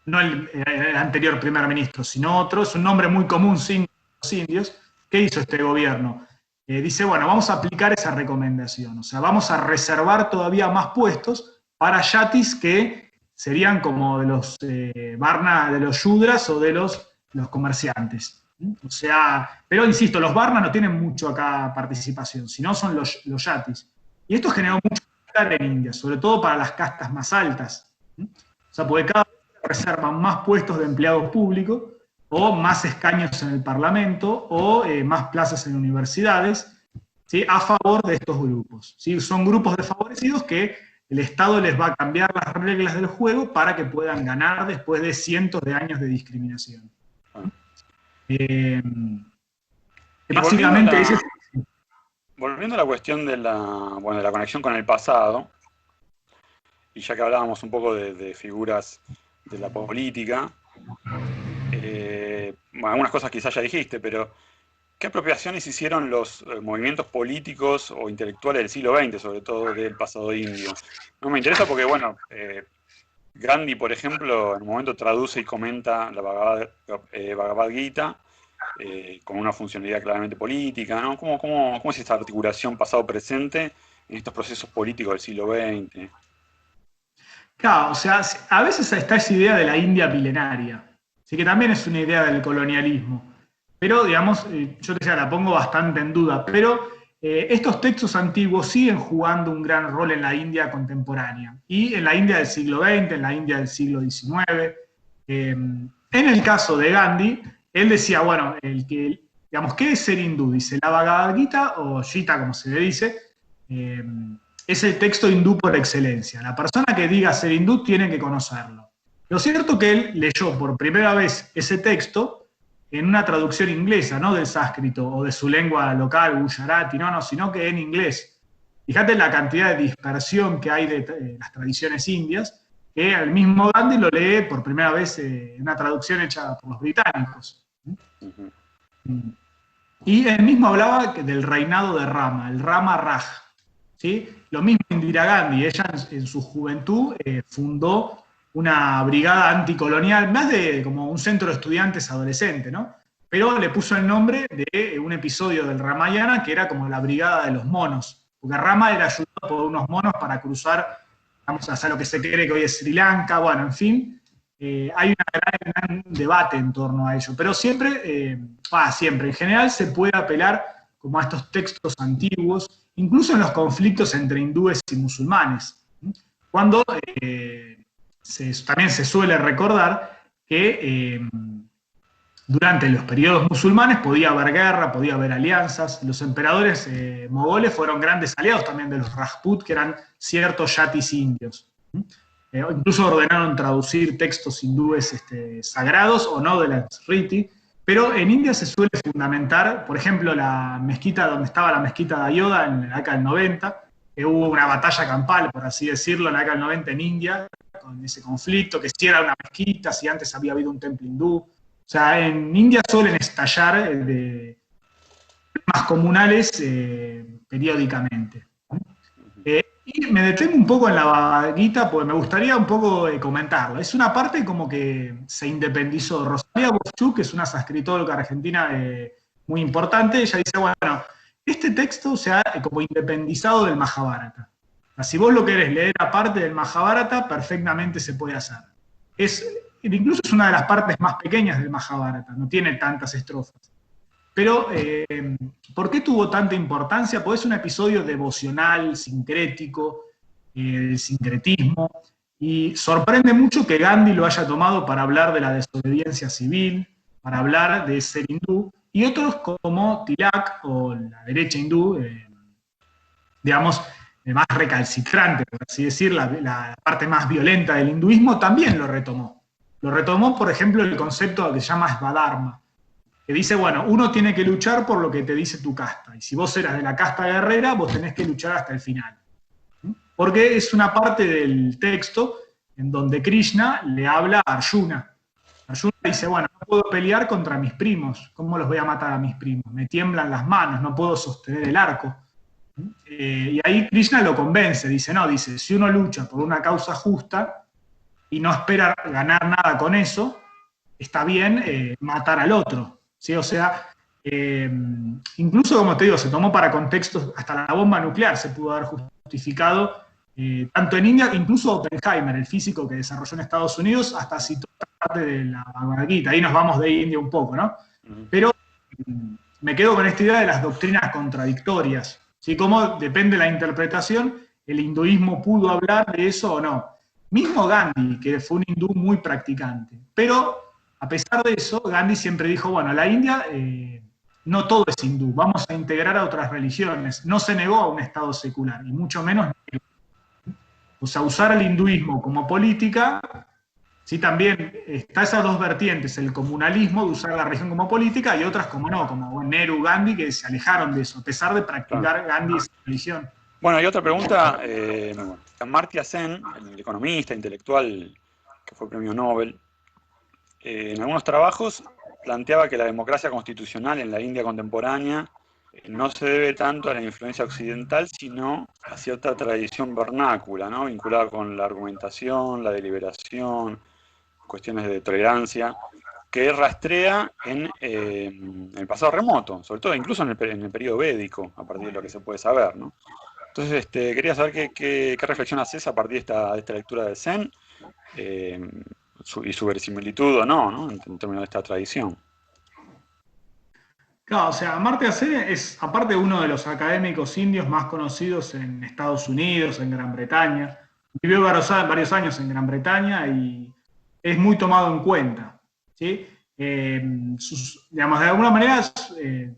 no el anterior primer ministro, sino otro, es un nombre muy común, Singh, los indios. ¿Qué hizo este gobierno? Dice, bueno, vamos a aplicar esa recomendación, o sea, vamos a reservar todavía más puestos para yatis que serían como de los Varna, de los Yudras o de los comerciantes. O sea, pero insisto, los Varna no tienen mucho acá participación, sino son los yatis. Y esto generó mucho malestar en India, sobre todo para las castas más altas. O sea, porque cada reservan más puestos de empleados públicos o más escaños en el Parlamento o más plazas en universidades, ¿sí? A favor de estos grupos. ¿Sí? Son grupos desfavorecidos que el Estado les va a cambiar las reglas del juego para que puedan ganar después de cientos de años de discriminación. Ah. Eh, Y volviendo a básicamente ese es... volviendo a la cuestión de bueno, de la conexión con el pasado, y ya que hablábamos un poco de figuras de la política, bueno, algunas cosas quizás ya dijiste, pero ¿qué apropiaciones hicieron los movimientos políticos o intelectuales del siglo XX, sobre todo del pasado indio? No me interesa porque, bueno, Gandhi, por ejemplo, en un momento traduce y comenta la Bhagavad Gita con una funcionalidad claramente política, ¿no? ¿Cómo es esta articulación pasado-presente en estos procesos políticos del siglo XX? Claro, o sea, a veces está esa idea de la India milenaria, así que también es una idea del colonialismo. Pero, digamos, yo te decía, la pongo bastante en duda, pero estos textos antiguos siguen jugando un gran rol en la India contemporánea y en la India del siglo XX, en la India del siglo XIX. En el caso de Gandhi, él decía, bueno, digamos, ¿qué es ser hindú? Dice la Bhagavad Gita o Gita, como se le dice, eh, es el texto hindú por excelencia. La persona que diga ser hindú tiene que conocerlo. Lo cierto es que él leyó por primera vez ese texto en una traducción inglesa, no del sánscrito o de su lengua local, gujarati, no, sino que en inglés. Fíjate la cantidad de dispersión que hay de las tradiciones indias, que el mismo Gandhi lo lee por primera vez en una traducción hecha por los británicos. Ujú. Y él mismo hablaba del reinado de Rama, el Rama Raj. ¿Sí? Lo mismo Indira Gandhi, ella en su juventud fundó una brigada anticolonial, más de como un centro de estudiantes adolescentes, ¿no? Pero le puso el nombre de un episodio del Ramayana que era como la brigada de los monos, porque Rama era ayudado por unos monos para cruzar, vamos a hacer lo que se cree que hoy es Sri Lanka, bueno, en fin, hay un gran debate en torno a ello, pero siempre, en general se puede apelar como a estos textos antiguos, incluso en los conflictos entre hindúes y musulmanes, cuando también se suele recordar que durante los periodos musulmanes podía haber guerra, podía haber alianzas. Los emperadores mogoles fueron grandes aliados también de los Rajput, que eran ciertos yatis indios. Incluso ordenaron traducir textos hindúes sagrados o no de la Smriti, pero en India se suele fundamentar, por ejemplo, la mezquita donde estaba la mezquita de Ayoda en la década del 90, hubo una batalla campal, por así decirlo, en la década del 90 en India, con ese conflicto, que si era una mezquita, si antes había habido un templo hindú. O sea, en India suelen estallar temas comunales periódicamente. Y me detengo un poco en la Bhagavad Gita porque me gustaría un poco comentarlo. Es una parte como que se independizó. Rosalía Boschuk, que es una escritora argentina muy importante, ella dice, bueno, este texto se ha como independizado del Mahabharata. O sea, si vos lo querés leer aparte del Mahabharata, perfectamente se puede hacer. Incluso es una de las partes más pequeñas del Mahabharata, no tiene tantas estrofas. Pero, ¿por qué tuvo tanta importancia? Pues es un episodio devocional, sincrético, el sincretismo, y sorprende mucho que Gandhi lo haya tomado para hablar de la desobediencia civil, para hablar de ser hindú, y otros como Tilak o la derecha hindú, digamos, más recalcitrante, por así decir, la parte más violenta del hinduismo, también lo retomó. Lo retomó, por ejemplo, el concepto que se llama Svadharma, que dice, bueno, uno tiene que luchar por lo que te dice tu casta. Y si vos eras de la casta guerrera, vos tenés que luchar hasta el final. Porque es una parte del texto en donde Krishna le habla a Arjuna. Arjuna dice, bueno, no puedo pelear contra mis primos. ¿Cómo los voy a matar a mis primos? Me tiemblan las manos, no puedo sostener el arco. Y ahí Krishna lo convence, dice, no, dice, si uno lucha por una causa justa y no espera ganar nada con eso, está bien matar al otro. ¿Sí? O sea, incluso, como te digo, se tomó para contextos, hasta la bomba nuclear se pudo haber justificado, tanto en India, incluso Oppenheimer, el físico que desarrolló en Estados Unidos, hasta citó parte de la Bhagavad Gita. Ahí nos vamos de India un poco, ¿no? Pero me quedo con esta idea de las doctrinas contradictorias. ¿Sí? Cómo depende de la interpretación, el hinduismo pudo hablar de eso o no. Mismo Gandhi, que fue un hindú muy practicante, pero a pesar de eso, Gandhi siempre dijo, bueno, la India no todo es hindú, vamos a integrar a otras religiones. No se negó a un Estado secular, y mucho menos. O sea, usar el hinduismo como política, sí, también está esas dos vertientes, el comunalismo de usar la religión como política y otras como no, como Nehru, Gandhi, que se alejaron de eso, a pesar de practicar Gandhi esa religión. Bueno, y otra pregunta, Amartya Sen, el economista, intelectual, que fue premio Nobel, en algunos trabajos planteaba que la democracia constitucional en la India contemporánea no se debe tanto a la influencia occidental, sino a cierta tradición vernácula, ¿no? Vinculada con la argumentación, la deliberación, cuestiones de tolerancia, que rastrea en el pasado remoto, sobre todo incluso en el periodo védico, a partir de lo que se puede saber, ¿no? Entonces, quería saber qué reflexión haces a partir de esta lectura de Zen, y su verisimilitud o no, en términos de esta tradición. Claro, o sea, Amartya Sen es, aparte, uno de los académicos indios más conocidos en Estados Unidos, en Gran Bretaña. Vivió varios años en Gran Bretaña y es muy tomado en cuenta. ¿Sí? Digamos, de alguna manera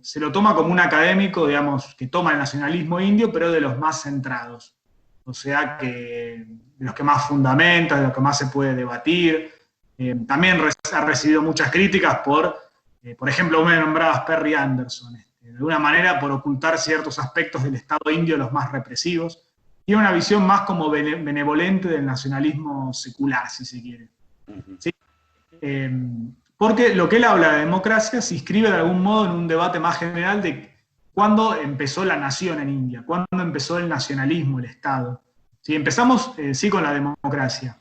se lo toma como un académico, digamos, que toma el nacionalismo indio, pero de los más centrados. O sea, de los que más fundamenta, de los que más se puede debatir. También ha recibido muchas críticas por ejemplo, vos me nombrabas Perry Anderson, de alguna manera por ocultar ciertos aspectos del Estado indio, los más represivos. Tiene una visión más como benevolente del nacionalismo secular, si se quiere. ¿Sí? Porque lo que él habla de democracia se inscribe de algún modo en un debate más general de cuándo empezó la nación en India, cuándo empezó el nacionalismo, el Estado. ¿Sí? Empezamos sí con la democracia.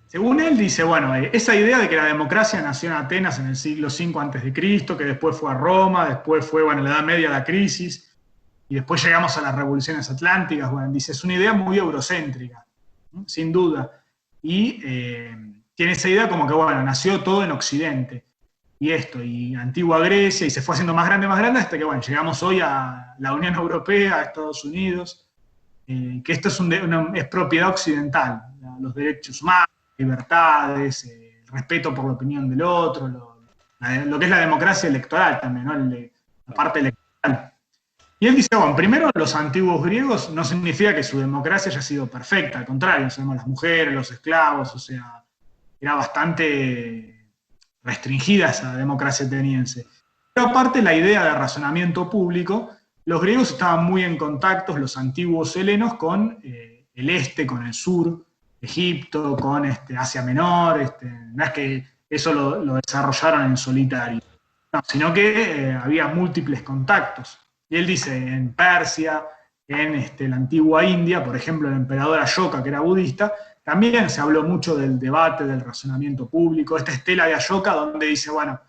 Según él dice, bueno, esa idea de que la democracia nació en Atenas en el siglo V a.C., que después fue a Roma, después fue, bueno, en la Edad Media la crisis, y después llegamos a las revoluciones atlánticas, bueno, dice, es una idea muy eurocéntrica, ¿no? Sin duda. Y tiene esa idea como que, bueno, nació todo en Occidente, y antigua Grecia, y se fue haciendo más grande, hasta que, bueno, llegamos hoy a la Unión Europea, a Estados Unidos, que esto es propiedad occidental, los derechos humanos, libertades, el respeto por la opinión del otro, lo que es la democracia electoral también, ¿no? La parte electoral. Y él dice, bueno, primero los antiguos griegos no significa que su democracia haya sido perfecta, al contrario, sabemos las mujeres, los esclavos, o sea, era bastante restringida esa democracia ateniense. Pero aparte la idea de razonamiento público, los griegos estaban muy en contacto, los antiguos helenos, con el este, con el sur, Egipto, con Asia Menor, no es que eso lo desarrollaron en solitario. no, sino que había múltiples contactos. Y él dice, en Persia, en la antigua India, por ejemplo, el emperador Ashoka, que era budista, también se habló mucho del debate, del razonamiento público, esta estela de Ashoka donde dice, bueno,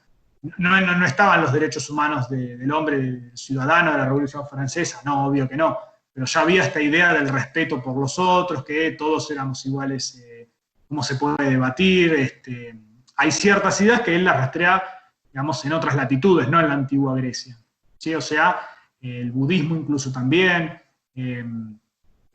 no estaban los derechos humanos del hombre, del ciudadano de la Revolución Francesa, no, obvio que no, pero ya había esta idea del respeto por los otros, que todos éramos iguales, cómo se puede debatir, hay ciertas ideas que él las rastrea, digamos, en otras latitudes, no en la antigua Grecia. ¿Sí? O sea, el budismo incluso también, el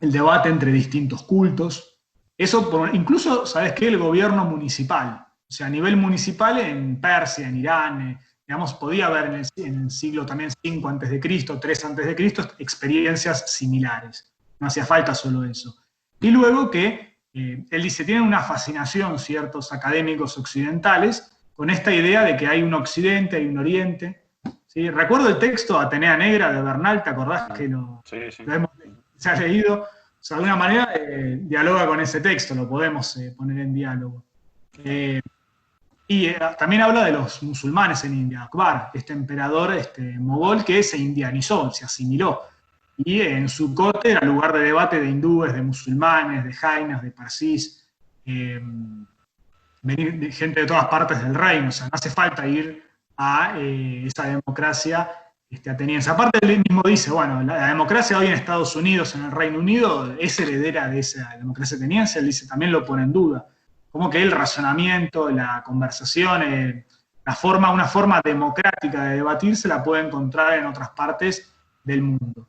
debate entre distintos cultos. Eso, incluso, ¿sabes qué? El gobierno municipal. O sea, a nivel municipal en Persia, en Irán, digamos, podía haber en el siglo también 5 a.C., 3 a.C., experiencias similares. No hacía falta solo eso. Y luego que, él dice, tienen una fascinación ciertos académicos occidentales con esta idea de que hay un occidente, hay un oriente. ¿Sí? Recuerdo el texto Atenea Negra de Bernal, ¿te acordás que Sí, sí. lo hemos se ha leído? O sea, de alguna manera dialoga con ese texto, lo podemos poner en diálogo. También habla de los musulmanes en India, Akbar, este emperador mogol que se indianizó, se asimiló. Y en Sukkot era lugar de debate de hindúes, de musulmanes, de jainas, de parsis, de gente de todas partes del reino. O sea, no hace falta ir a esa democracia ateniense. Aparte, él mismo dice, bueno, la democracia hoy en Estados Unidos, en el Reino Unido, es heredera de esa democracia ateniense. Él dice, también lo pone en duda. Como que el razonamiento, la conversación, una forma democrática de debatir se la puede encontrar en otras partes del mundo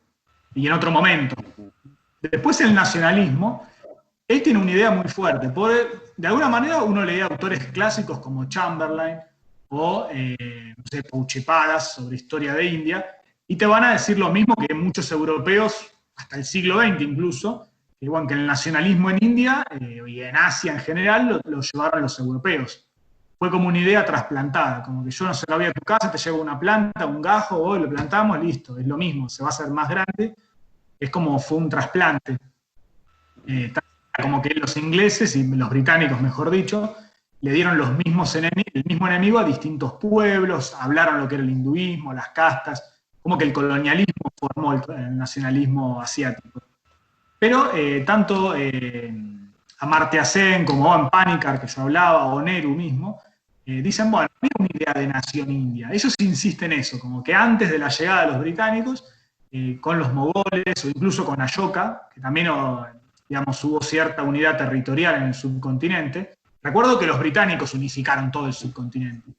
y en otro momento. Después el nacionalismo, él tiene una idea muy fuerte. De alguna manera uno leía autores clásicos como Chamberlain o no sé, Pouchepadas sobre historia de India, y te van a decir lo mismo que muchos europeos, hasta el siglo XX incluso, que, bueno, que el nacionalismo en India y en Asia en general lo llevaron los europeos. Fue como una idea trasplantada, como que yo no sé, la voy a tu casa, te llevo una planta, un gajo, hoy lo plantamos, listo, es lo mismo, se va a hacer más grande, es como fue un trasplante. Como que los ingleses y los británicos, mejor dicho, le dieron el mismo enemigo a distintos pueblos, hablaron lo que era el hinduismo, las castas, como que el colonialismo formó el nacionalismo asiático. Pero tanto Amartya Sen como Owen Panikar, que se hablaba, o Nehru mismo, dicen, bueno, no hay una idea de nación india. Ellos insisten en eso, como que antes de la llegada de los británicos, con los mogoles o incluso con Ashoka, que también digamos, hubo cierta unidad territorial en el subcontinente. Recuerdo que los británicos unificaron todo el subcontinente.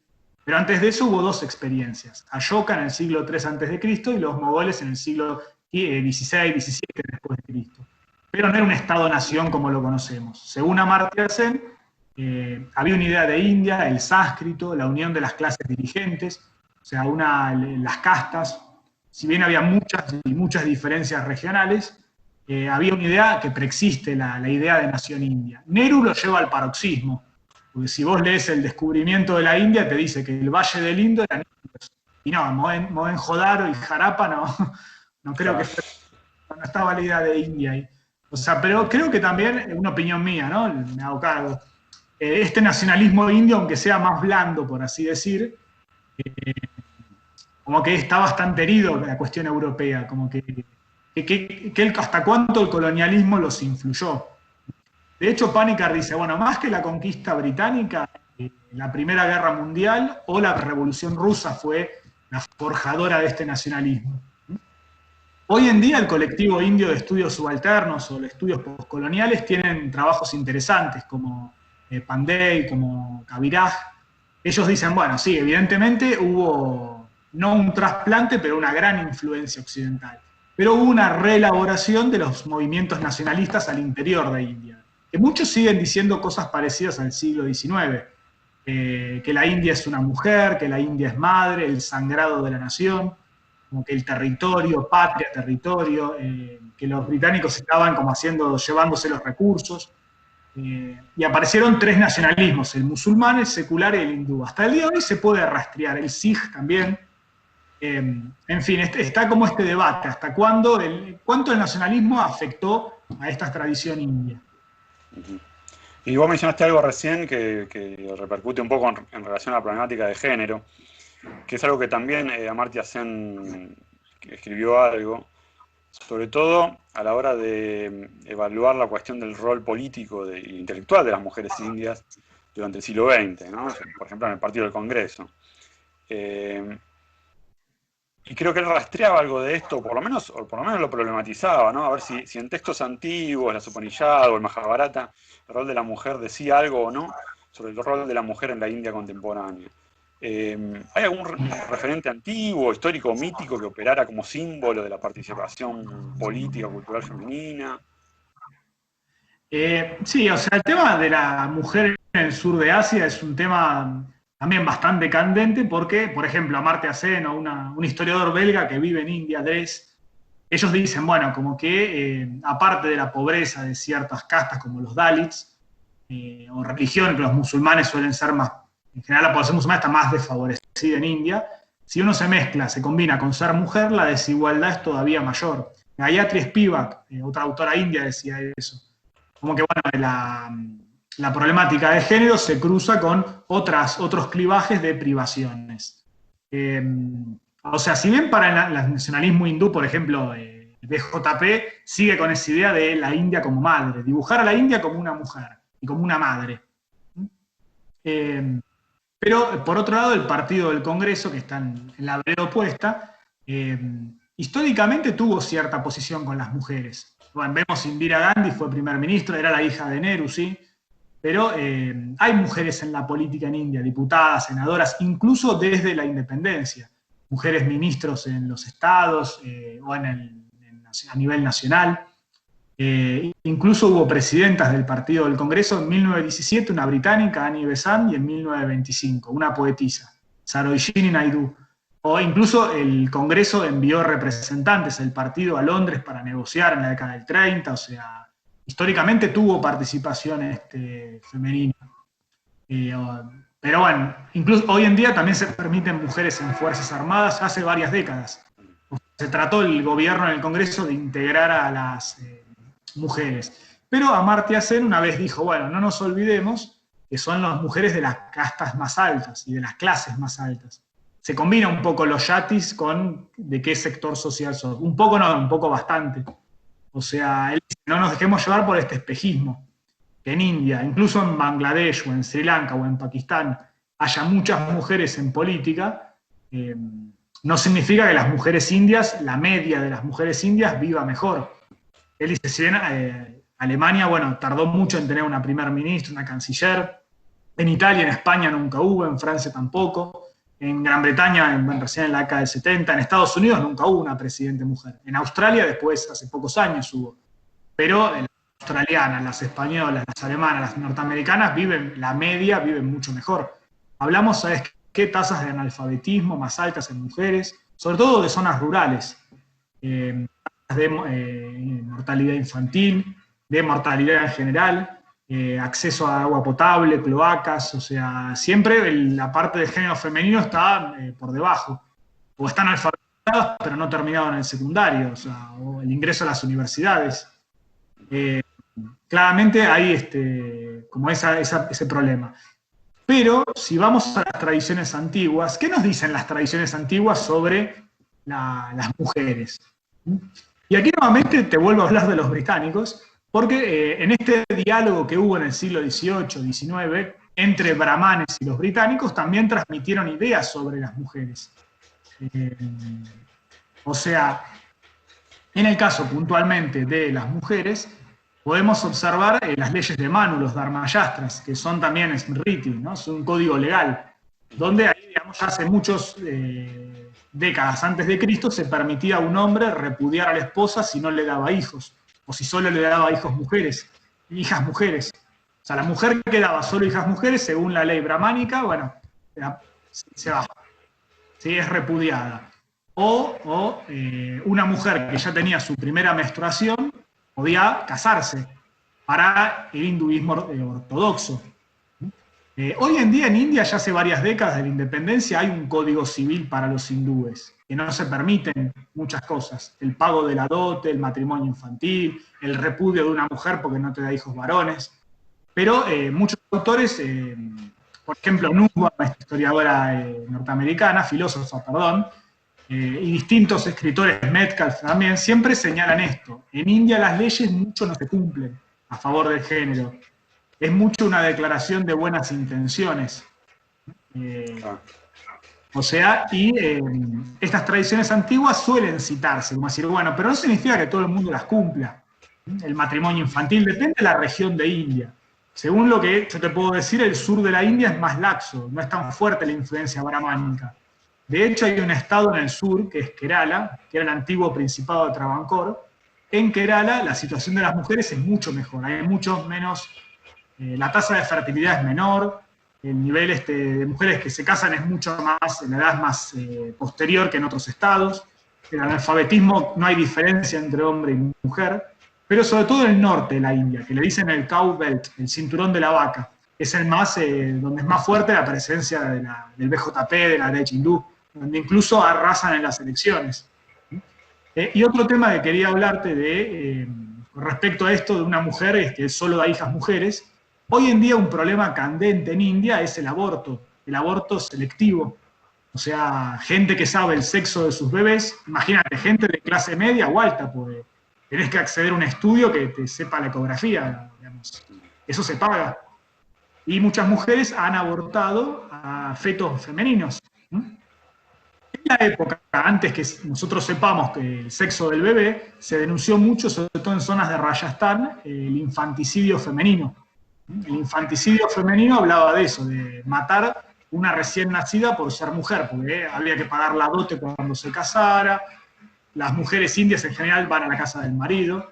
Pero antes de eso hubo dos experiencias. Ashoka en el siglo III a.C. y los mogoles en el siglo XVI, XVII después de Cristo. Pero no era un Estado-nación como lo conocemos. Según Amartya Sen, había una idea de India, el sánscrito, la unión de las clases dirigentes, o sea, las castas. Si bien había muchas diferencias regionales, había una idea que preexiste, la idea de nación india. Nehru lo lleva al paroxismo, porque si vos lees el descubrimiento de la India, te dice que el Valle del Indo eran indios. Y no, Mohenjo-Daro y Jarapa no creo que no estaba la idea de India ahí. O sea, pero creo que también, una opinión mía, ¿no? Me hago cargo. Este nacionalismo indio, aunque sea más blando, por así decir, como que está bastante herido la cuestión europea, como que hasta cuánto el colonialismo los influyó. De hecho, Panikar dice, bueno, más que la conquista británica, la Primera Guerra Mundial o la Revolución Rusa fue la forjadora de este nacionalismo. Hoy en día el colectivo indio de estudios subalternos o de estudios postcoloniales tienen trabajos interesantes como Pandey, como Kaviraj. Ellos dicen, bueno, sí, evidentemente hubo no un trasplante, pero una gran influencia occidental. Pero hubo una reelaboración de los movimientos nacionalistas al interior de India, que muchos siguen diciendo cosas parecidas al siglo XIX, que la India es una mujer, que la India es madre, el sangrado de la nación, como que el territorio, patria, territorio, que los británicos estaban como llevándose los recursos. Y aparecieron tres nacionalismos, el musulmán, el secular y el hindú. Hasta el día de hoy se puede rastrear, el Sikh también. En fin, está como este debate, hasta cuánto el nacionalismo afectó a esta tradición india. Y vos mencionaste algo recién que repercute un poco en relación a la problemática de género. que es algo que también Amartya Sen escribió algo, sobre todo a la hora de evaluar la cuestión del rol político e intelectual de las mujeres indias durante el siglo XX, ¿no? Por ejemplo, en el Partido del Congreso. Eh, y creo que él rastreaba algo de esto, o por lo menos lo problematizaba, ¿no? A ver si en textos antiguos, la Upanishad o el Mahabharata, el rol de la mujer decía algo o no sobre el rol de la mujer en la India contemporánea. ¿Hay algún referente antiguo, histórico, mítico que operara como símbolo de la participación política, cultural femenina? Sí, o sea, el tema de la mujer en el sur de Asia es un tema también bastante candente porque, por ejemplo, Amartya Sen o un historiador belga que vive en India, Dres, ellos dicen, bueno, como que aparte de la pobreza de ciertas castas como los Dalits, o religión, que los musulmanes suelen ser más, en general la población musulmana está más desfavorecida en India, si uno se mezcla, se combina con ser mujer, la desigualdad es todavía mayor. Gayatri Spivak, otra autora india, decía eso. Como que, bueno, la problemática de género se cruza con otros clivajes de privaciones. O sea, si bien para el nacionalismo hindú, por ejemplo, BJP sigue con esa idea de la India como madre, dibujar a la India como una mujer y como una madre. Eh, pero, por otro lado, el partido del Congreso, que está en la vereda opuesta, eh, históricamente tuvo cierta posición con las mujeres. Bueno, vemos Indira Gandhi, fue primer ministro, era la hija de Nehru, sí, pero hay mujeres en la política en India, diputadas, senadoras, incluso desde la independencia, mujeres ministros en los estados o a nivel nacional. Incluso hubo presidentas del partido del Congreso en 1917, una británica, Annie Besant, y en 1925, una poetisa, Sarojini Naidu. O incluso el Congreso envió representantes del partido a Londres para negociar en la década del 30, o sea, históricamente tuvo participación femenina. Eh, pero bueno, incluso hoy en día también se permiten mujeres en Fuerzas Armadas hace varias décadas. Se trató el gobierno en el Congreso de integrar a las mujeres. Pero Amartya Sen una vez dijo, bueno, no nos olvidemos que son las mujeres de las castas más altas y de las clases más altas. Se combina un poco los yatis con de qué sector social son. Un poco no, un poco bastante. O sea, él dice, no nos dejemos llevar por este espejismo. Que en India, incluso en Bangladesh o en Sri Lanka o en Pakistán, haya muchas mujeres en política, no significa que las mujeres indias, la media de las mujeres indias, viva mejor. Él dice, si bien Alemania, bueno, tardó mucho en tener una primer ministra, una canciller, en Italia, en España nunca hubo, en Francia tampoco, en Gran Bretaña, recién en la década del 70, en Estados Unidos nunca hubo una presidente mujer, en Australia después, hace pocos años hubo, pero las australianas, las españolas, las alemanas, las norteamericanas viven, la media viven mucho mejor. Hablamos, ¿sabes qué? Tasas de analfabetismo más altas en mujeres, sobre todo de zonas rurales. Eh, de mortalidad infantil, de mortalidad en general, acceso a agua potable, cloacas, o sea, siempre la parte de género femenino está por debajo, o están alfabetizadas pero no terminaban en el secundario, o sea, o el ingreso a las universidades. Eh, Claramente hay como ese problema. Pero si vamos a las tradiciones antiguas, ¿qué nos dicen las tradiciones antiguas sobre las mujeres? Y aquí nuevamente te vuelvo a hablar de los británicos, porque en este diálogo que hubo en el siglo XVIII, XIX, entre brahmanes y los británicos, también transmitieron ideas sobre las mujeres. Eh, o sea, en el caso puntualmente de las mujeres, podemos observar las leyes de Manu, los Dharmayastras, que son también Smriti, ¿no? Es un código legal, donde ahí, digamos, ya hace muchas décadas antes de Cristo se permitía a un hombre repudiar a la esposa si no le daba hijos, o si solo le daba hijas mujeres. O sea, la mujer que daba solo hijas mujeres, según la ley brahmánica, bueno, se va, ¿sí? Es repudiada. Una mujer que ya tenía su primera menstruación podía casarse para el hinduismo ortodoxo. Hoy en día en India, ya hace varias décadas de la independencia, hay un código civil para los hindúes, que no se permiten muchas cosas. El pago de la dote, el matrimonio infantil, el repudio de una mujer porque no te da hijos varones. Pero muchos autores, por ejemplo, Nussbaum, esta historiadora norteamericana, filósofa, perdón, y distintos escritores, Metcalfe también, siempre señalan esto. En India las leyes mucho no se cumplen a favor del género. Es mucho una declaración de buenas intenciones. O sea, y estas tradiciones antiguas suelen citarse, como decir, bueno, pero no significa que todo el mundo las cumpla. El matrimonio infantil depende de la región de India. Según lo que yo te puedo decir, el sur de la India es más laxo, no es tan fuerte la influencia brahmánica. De hecho, hay un estado en el sur, que es Kerala, que era el antiguo principado de Travancore. En Kerala la situación de las mujeres es mucho mejor, hay mucho menos, la tasa de fertilidad es menor, el nivel de mujeres que se casan es mucho más, en la edad más posterior que en otros estados. El analfabetismo, no hay diferencia entre hombre y mujer, pero sobre todo en el norte de la India, que le dicen el cow belt, el cinturón de la vaca, es el más, donde es más fuerte la presencia del BJP, de la derecha hindú, donde incluso arrasan en las elecciones. Y otro tema que quería hablarte respecto a esto de una mujer que solo da hijas mujeres. Hoy en día un problema candente en India es el aborto selectivo. O sea, gente que sabe el sexo de sus bebés, imagínate, gente de clase media o alta, pues tenés que acceder a un estudio que te sepa la ecografía, digamos. Eso se paga. Y muchas mujeres han abortado a fetos femeninos. En la época, antes que nosotros sepamos que el sexo del bebé, se denunció mucho, sobre todo en zonas de Rajasthan, el infanticidio femenino. El infanticidio femenino hablaba de eso, de matar una recién nacida por ser mujer, porque había que pagar la dote cuando se casara, las mujeres indias en general van a la casa del marido,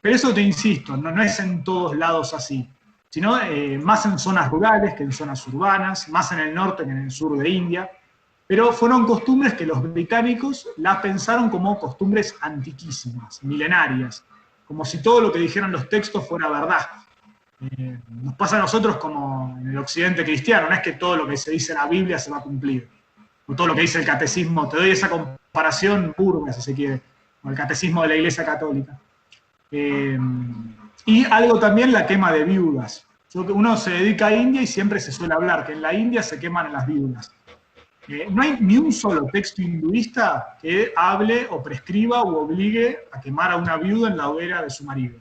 pero eso te insisto, no es en todos lados así, sino más en zonas rurales que en zonas urbanas, más en el norte que en el sur de India, pero fueron costumbres que los británicos las pensaron como costumbres antiquísimas, milenarias, como si todo lo que dijeron los textos fuera verdad. Nos pasa a nosotros como en el occidente cristiano, no es que todo lo que se dice en la Biblia se va a cumplir, o todo lo que dice el catecismo, te doy esa comparación burda, si se quiere, con el catecismo de la Iglesia Católica. Y algo también, la quema de viudas. Uno se dedica a India y siempre se suele hablar que en la India se queman a las viudas. No hay ni un solo texto hinduista que hable o prescriba o obligue a quemar a una viuda en la hoguera de su marido.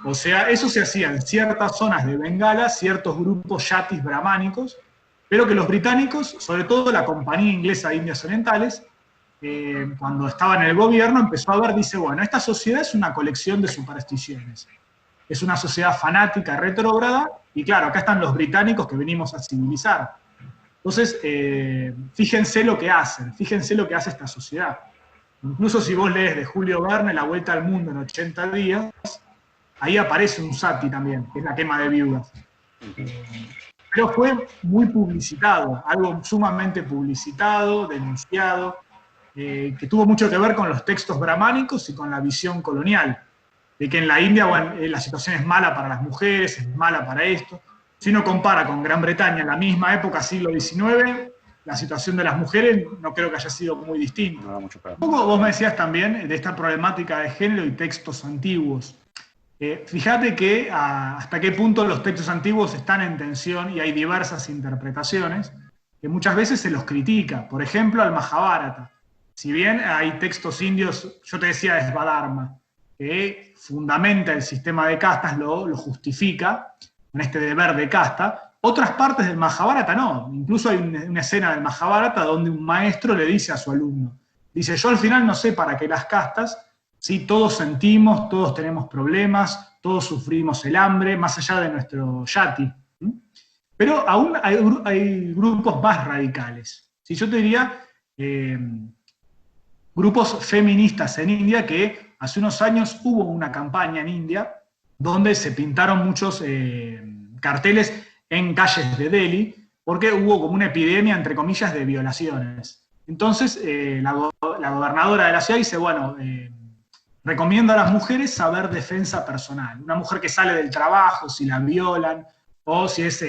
O sea, eso se hacía en ciertas zonas de Bengala, ciertos grupos yatis brahmánicos, pero que los británicos, sobre todo la Compañía Inglesa de Indias Orientales, cuando estaba en el gobierno, empezó a ver, dice, bueno, esta sociedad es una colección de supersticiones. Es una sociedad fanática, retrógrada, y claro, acá están los británicos que venimos a civilizar. Entonces, fíjense lo que hacen, fíjense lo que hace esta sociedad. Incluso si vos lees de Julio Verne, La Vuelta al Mundo en 80 días, ahí aparece un sati también, que es la quema de viudas. Pero fue muy publicitado, algo sumamente publicitado, denunciado, que tuvo mucho que ver con los textos brahmánicos y con la visión colonial, de que en la India, bueno, la situación es mala para las mujeres, es mala para esto. Si uno compara con Gran Bretaña en la misma época, siglo XIX, la situación de las mujeres no creo que haya sido muy distinta. No da mucho para. Un poco vos me decías también de esta problemática de género y textos antiguos. Fíjate que hasta qué punto los textos antiguos están en tensión y hay diversas interpretaciones que muchas veces se los critica. Por ejemplo, al Mahabharata. Si bien hay textos indios, yo te decía de Svadharma, que fundamenta el sistema de castas, lo justifica con este deber de casta, otras partes del Mahabharata no. Incluso hay una escena del Mahabharata donde un maestro le dice a su alumno, dice, yo al final no sé para qué las castas, ¿sí? Todos sentimos, todos tenemos problemas, todos sufrimos el hambre, más allá de nuestro yati. Pero aún hay grupos más radicales. ¿Sí? Yo te diría grupos feministas en India, que hace unos años hubo una campaña en India donde se pintaron muchos carteles en calles de Delhi, porque hubo como una epidemia, entre comillas, de violaciones. Entonces, la gobernadora de la ciudad dice, bueno, recomiendo a las mujeres saber defensa personal. Una mujer que sale del trabajo, si la violan, o si es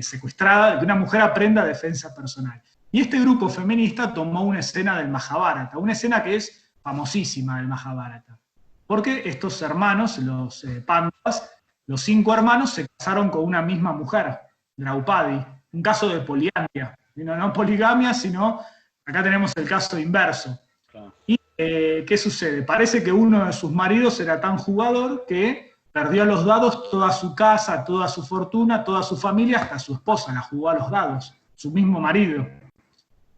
secuestrada, que una mujer aprenda defensa personal. Y este grupo feminista tomó una escena del Mahabharata, una escena que es famosísima del Mahabharata. Porque estos hermanos, los Pandavas, los 5 hermanos se casaron con una misma mujer. Draupadi, un caso de poligamia. No, no poligamia, sino acá tenemos el caso inverso. Claro. ¿Y qué sucede? Parece que uno de sus maridos era tan jugador que perdió a los dados toda su casa, toda su fortuna, toda su familia, hasta su esposa la jugó a los dados, su mismo marido.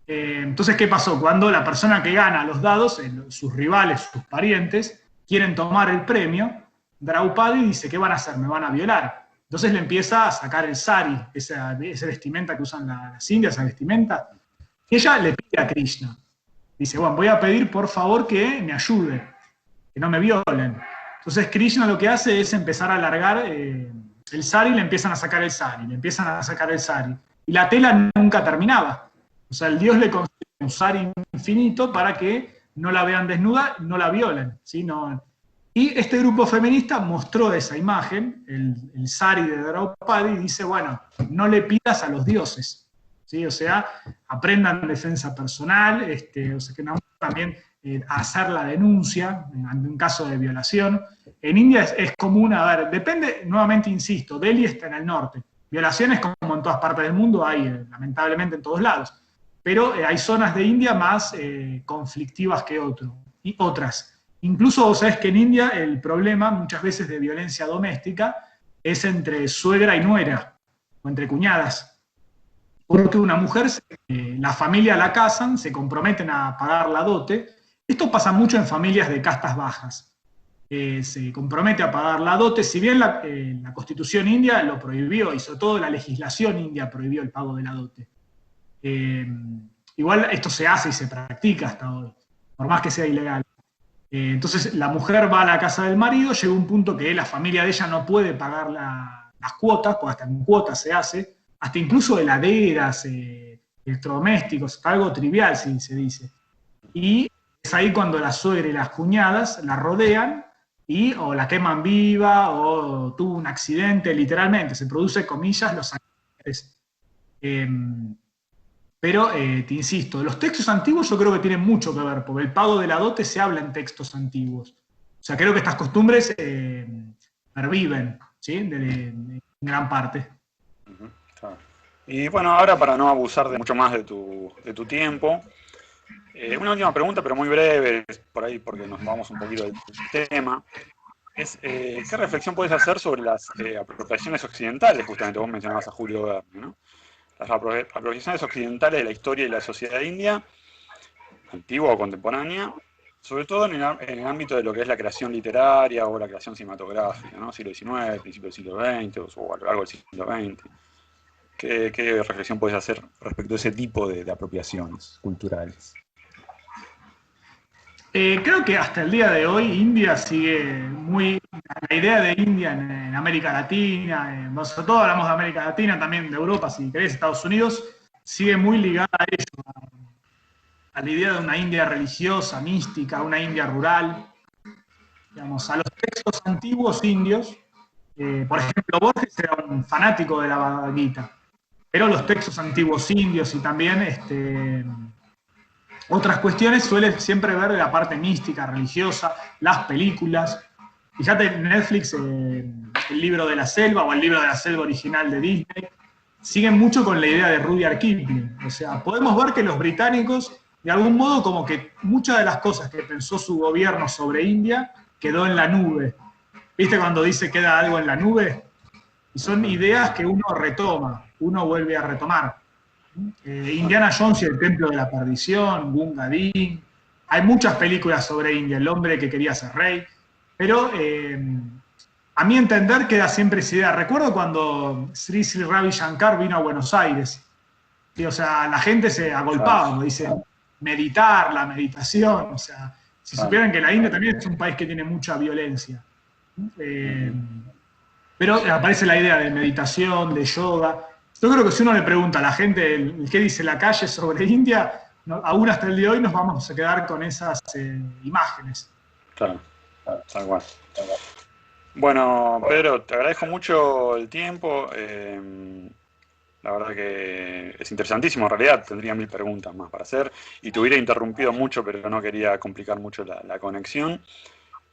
Entonces, ¿qué pasó? Cuando la persona que gana los dados, sus rivales, sus parientes, quieren tomar el premio, Draupadi dice, ¿qué van a hacer? Me van a violar. Entonces le empieza a sacar el sari, esa vestimenta que usan las indias, esa vestimenta, y ella le pide a Krishna. Dice, bueno, voy a pedir por favor que me ayude, que no me violen. Entonces Krishna lo que hace es empezar a alargar el sari, le empiezan a sacar el sari, le empiezan a sacar el sari. Y la tela nunca terminaba. O sea, el dios le concede un sari infinito para que no la vean desnuda, no la violen. ¿Sí? No. Y este grupo feminista mostró esa imagen, el sari de Draupadi, y dice, bueno, no le pidas a los dioses. ¿Sí? O sea, aprendan defensa personal, o sea, que no, también hacer la denuncia ante un caso de violación. En India es común, a ver, depende, nuevamente insisto, Delhi está en el norte. Violaciones como en todas partes del mundo hay, lamentablemente en todos lados. Pero hay zonas de India más conflictivas que otras. Incluso vos sabés que en India el problema muchas veces de violencia doméstica es entre suegra y nuera, o entre cuñadas. Porque una mujer, la familia la casan, se comprometen a pagar la dote. Esto pasa mucho en familias de castas bajas. Se compromete a pagar la dote, si bien la Constitución india lo prohibió, y sobre todo la legislación india prohibió el pago de la dote. Igual esto se hace y se practica hasta hoy, por más que sea ilegal. Entonces la mujer va a la casa del marido, llega un punto que la familia de ella no puede pagar las cuotas, porque hasta en cuotas se hace, hasta incluso heladeras, electrodomésticos, algo trivial, si se dice. Y es ahí cuando la suegra y las cuñadas la rodean y o la queman viva o tuvo un accidente, literalmente, se produce, comillas, los accidentes. Pero te insisto, los textos antiguos yo creo que tienen mucho que ver, porque el pago de la dote se habla en textos antiguos. O sea, creo que estas costumbres perviven, ¿sí? En gran parte. Claro. Y bueno, ahora para no abusar de mucho más de tu tiempo, una última pregunta, pero muy breve, por ahí porque nos vamos un poquito del tema, es ¿qué reflexión puedes hacer sobre las apropiaciones occidentales? Justamente vos mencionabas a Julio Verne, ¿no? Las apropiaciones occidentales de la historia y la sociedad india, antigua o contemporánea, sobre todo en el ámbito de lo que es la creación literaria o la creación cinematográfica, ¿no? Siglo XIX, principio del siglo XX o a lo largo del siglo XX. ¿Qué reflexión puedes hacer respecto a ese tipo de apropiaciones culturales? Creo que hasta el día de hoy India sigue muy... La idea de India en América Latina, sobre todo hablamos de América Latina, también de Europa, si querés, Estados Unidos, sigue muy ligada a eso, a la idea de una India religiosa, mística, una India rural, digamos, a los textos antiguos indios. Por ejemplo, Borges era un fanático de la Bhagavad Gita, pero los textos antiguos indios y también otras cuestiones suelen siempre ver la parte mística, religiosa, las películas. Fíjate en Netflix, el libro de la selva o el libro de la selva original de Disney, siguen mucho con la idea de Rudyard Kipling. O sea, podemos ver que los británicos, de algún modo, como que muchas de las cosas que pensó su gobierno sobre India quedó en la nube. ¿Viste cuando dice queda algo en la nube? Y son ideas que uno retoma, uno vuelve a retomar. Indiana Jones y el Templo de la Perdición, Gunga Din. Hay muchas películas sobre India, el hombre que quería ser rey. Pero a mi entender queda siempre esa idea. Recuerdo cuando Sri Sri Ravi Shankar vino a Buenos Aires. Y, o sea, la gente se agolpaba, como dice, meditar, la meditación. O sea, si supieran que la India también es un país que tiene mucha violencia. Pero aparece la idea de meditación, de yoga. Yo creo que si uno le pregunta a la gente qué dice la calle sobre India, aún hasta el día de hoy nos vamos a quedar con esas imágenes. Claro, tal cual. Bueno, Pedro, te agradezco mucho el tiempo. La verdad que es interesantísimo. En realidad tendría 1000 preguntas más para hacer y te hubiera interrumpido mucho, pero no quería complicar mucho la conexión.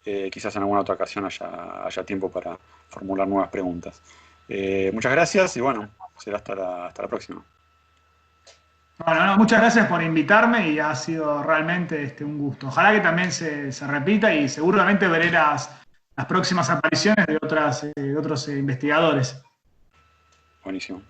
Quizás en alguna otra ocasión haya tiempo para formular nuevas preguntas. Muchas gracias y bueno, será hasta la próxima. Bueno, no, muchas gracias por invitarme y ha sido realmente un gusto. Ojalá que también se repita y seguramente veré las próximas apariciones de otros investigadores. Buenísimo.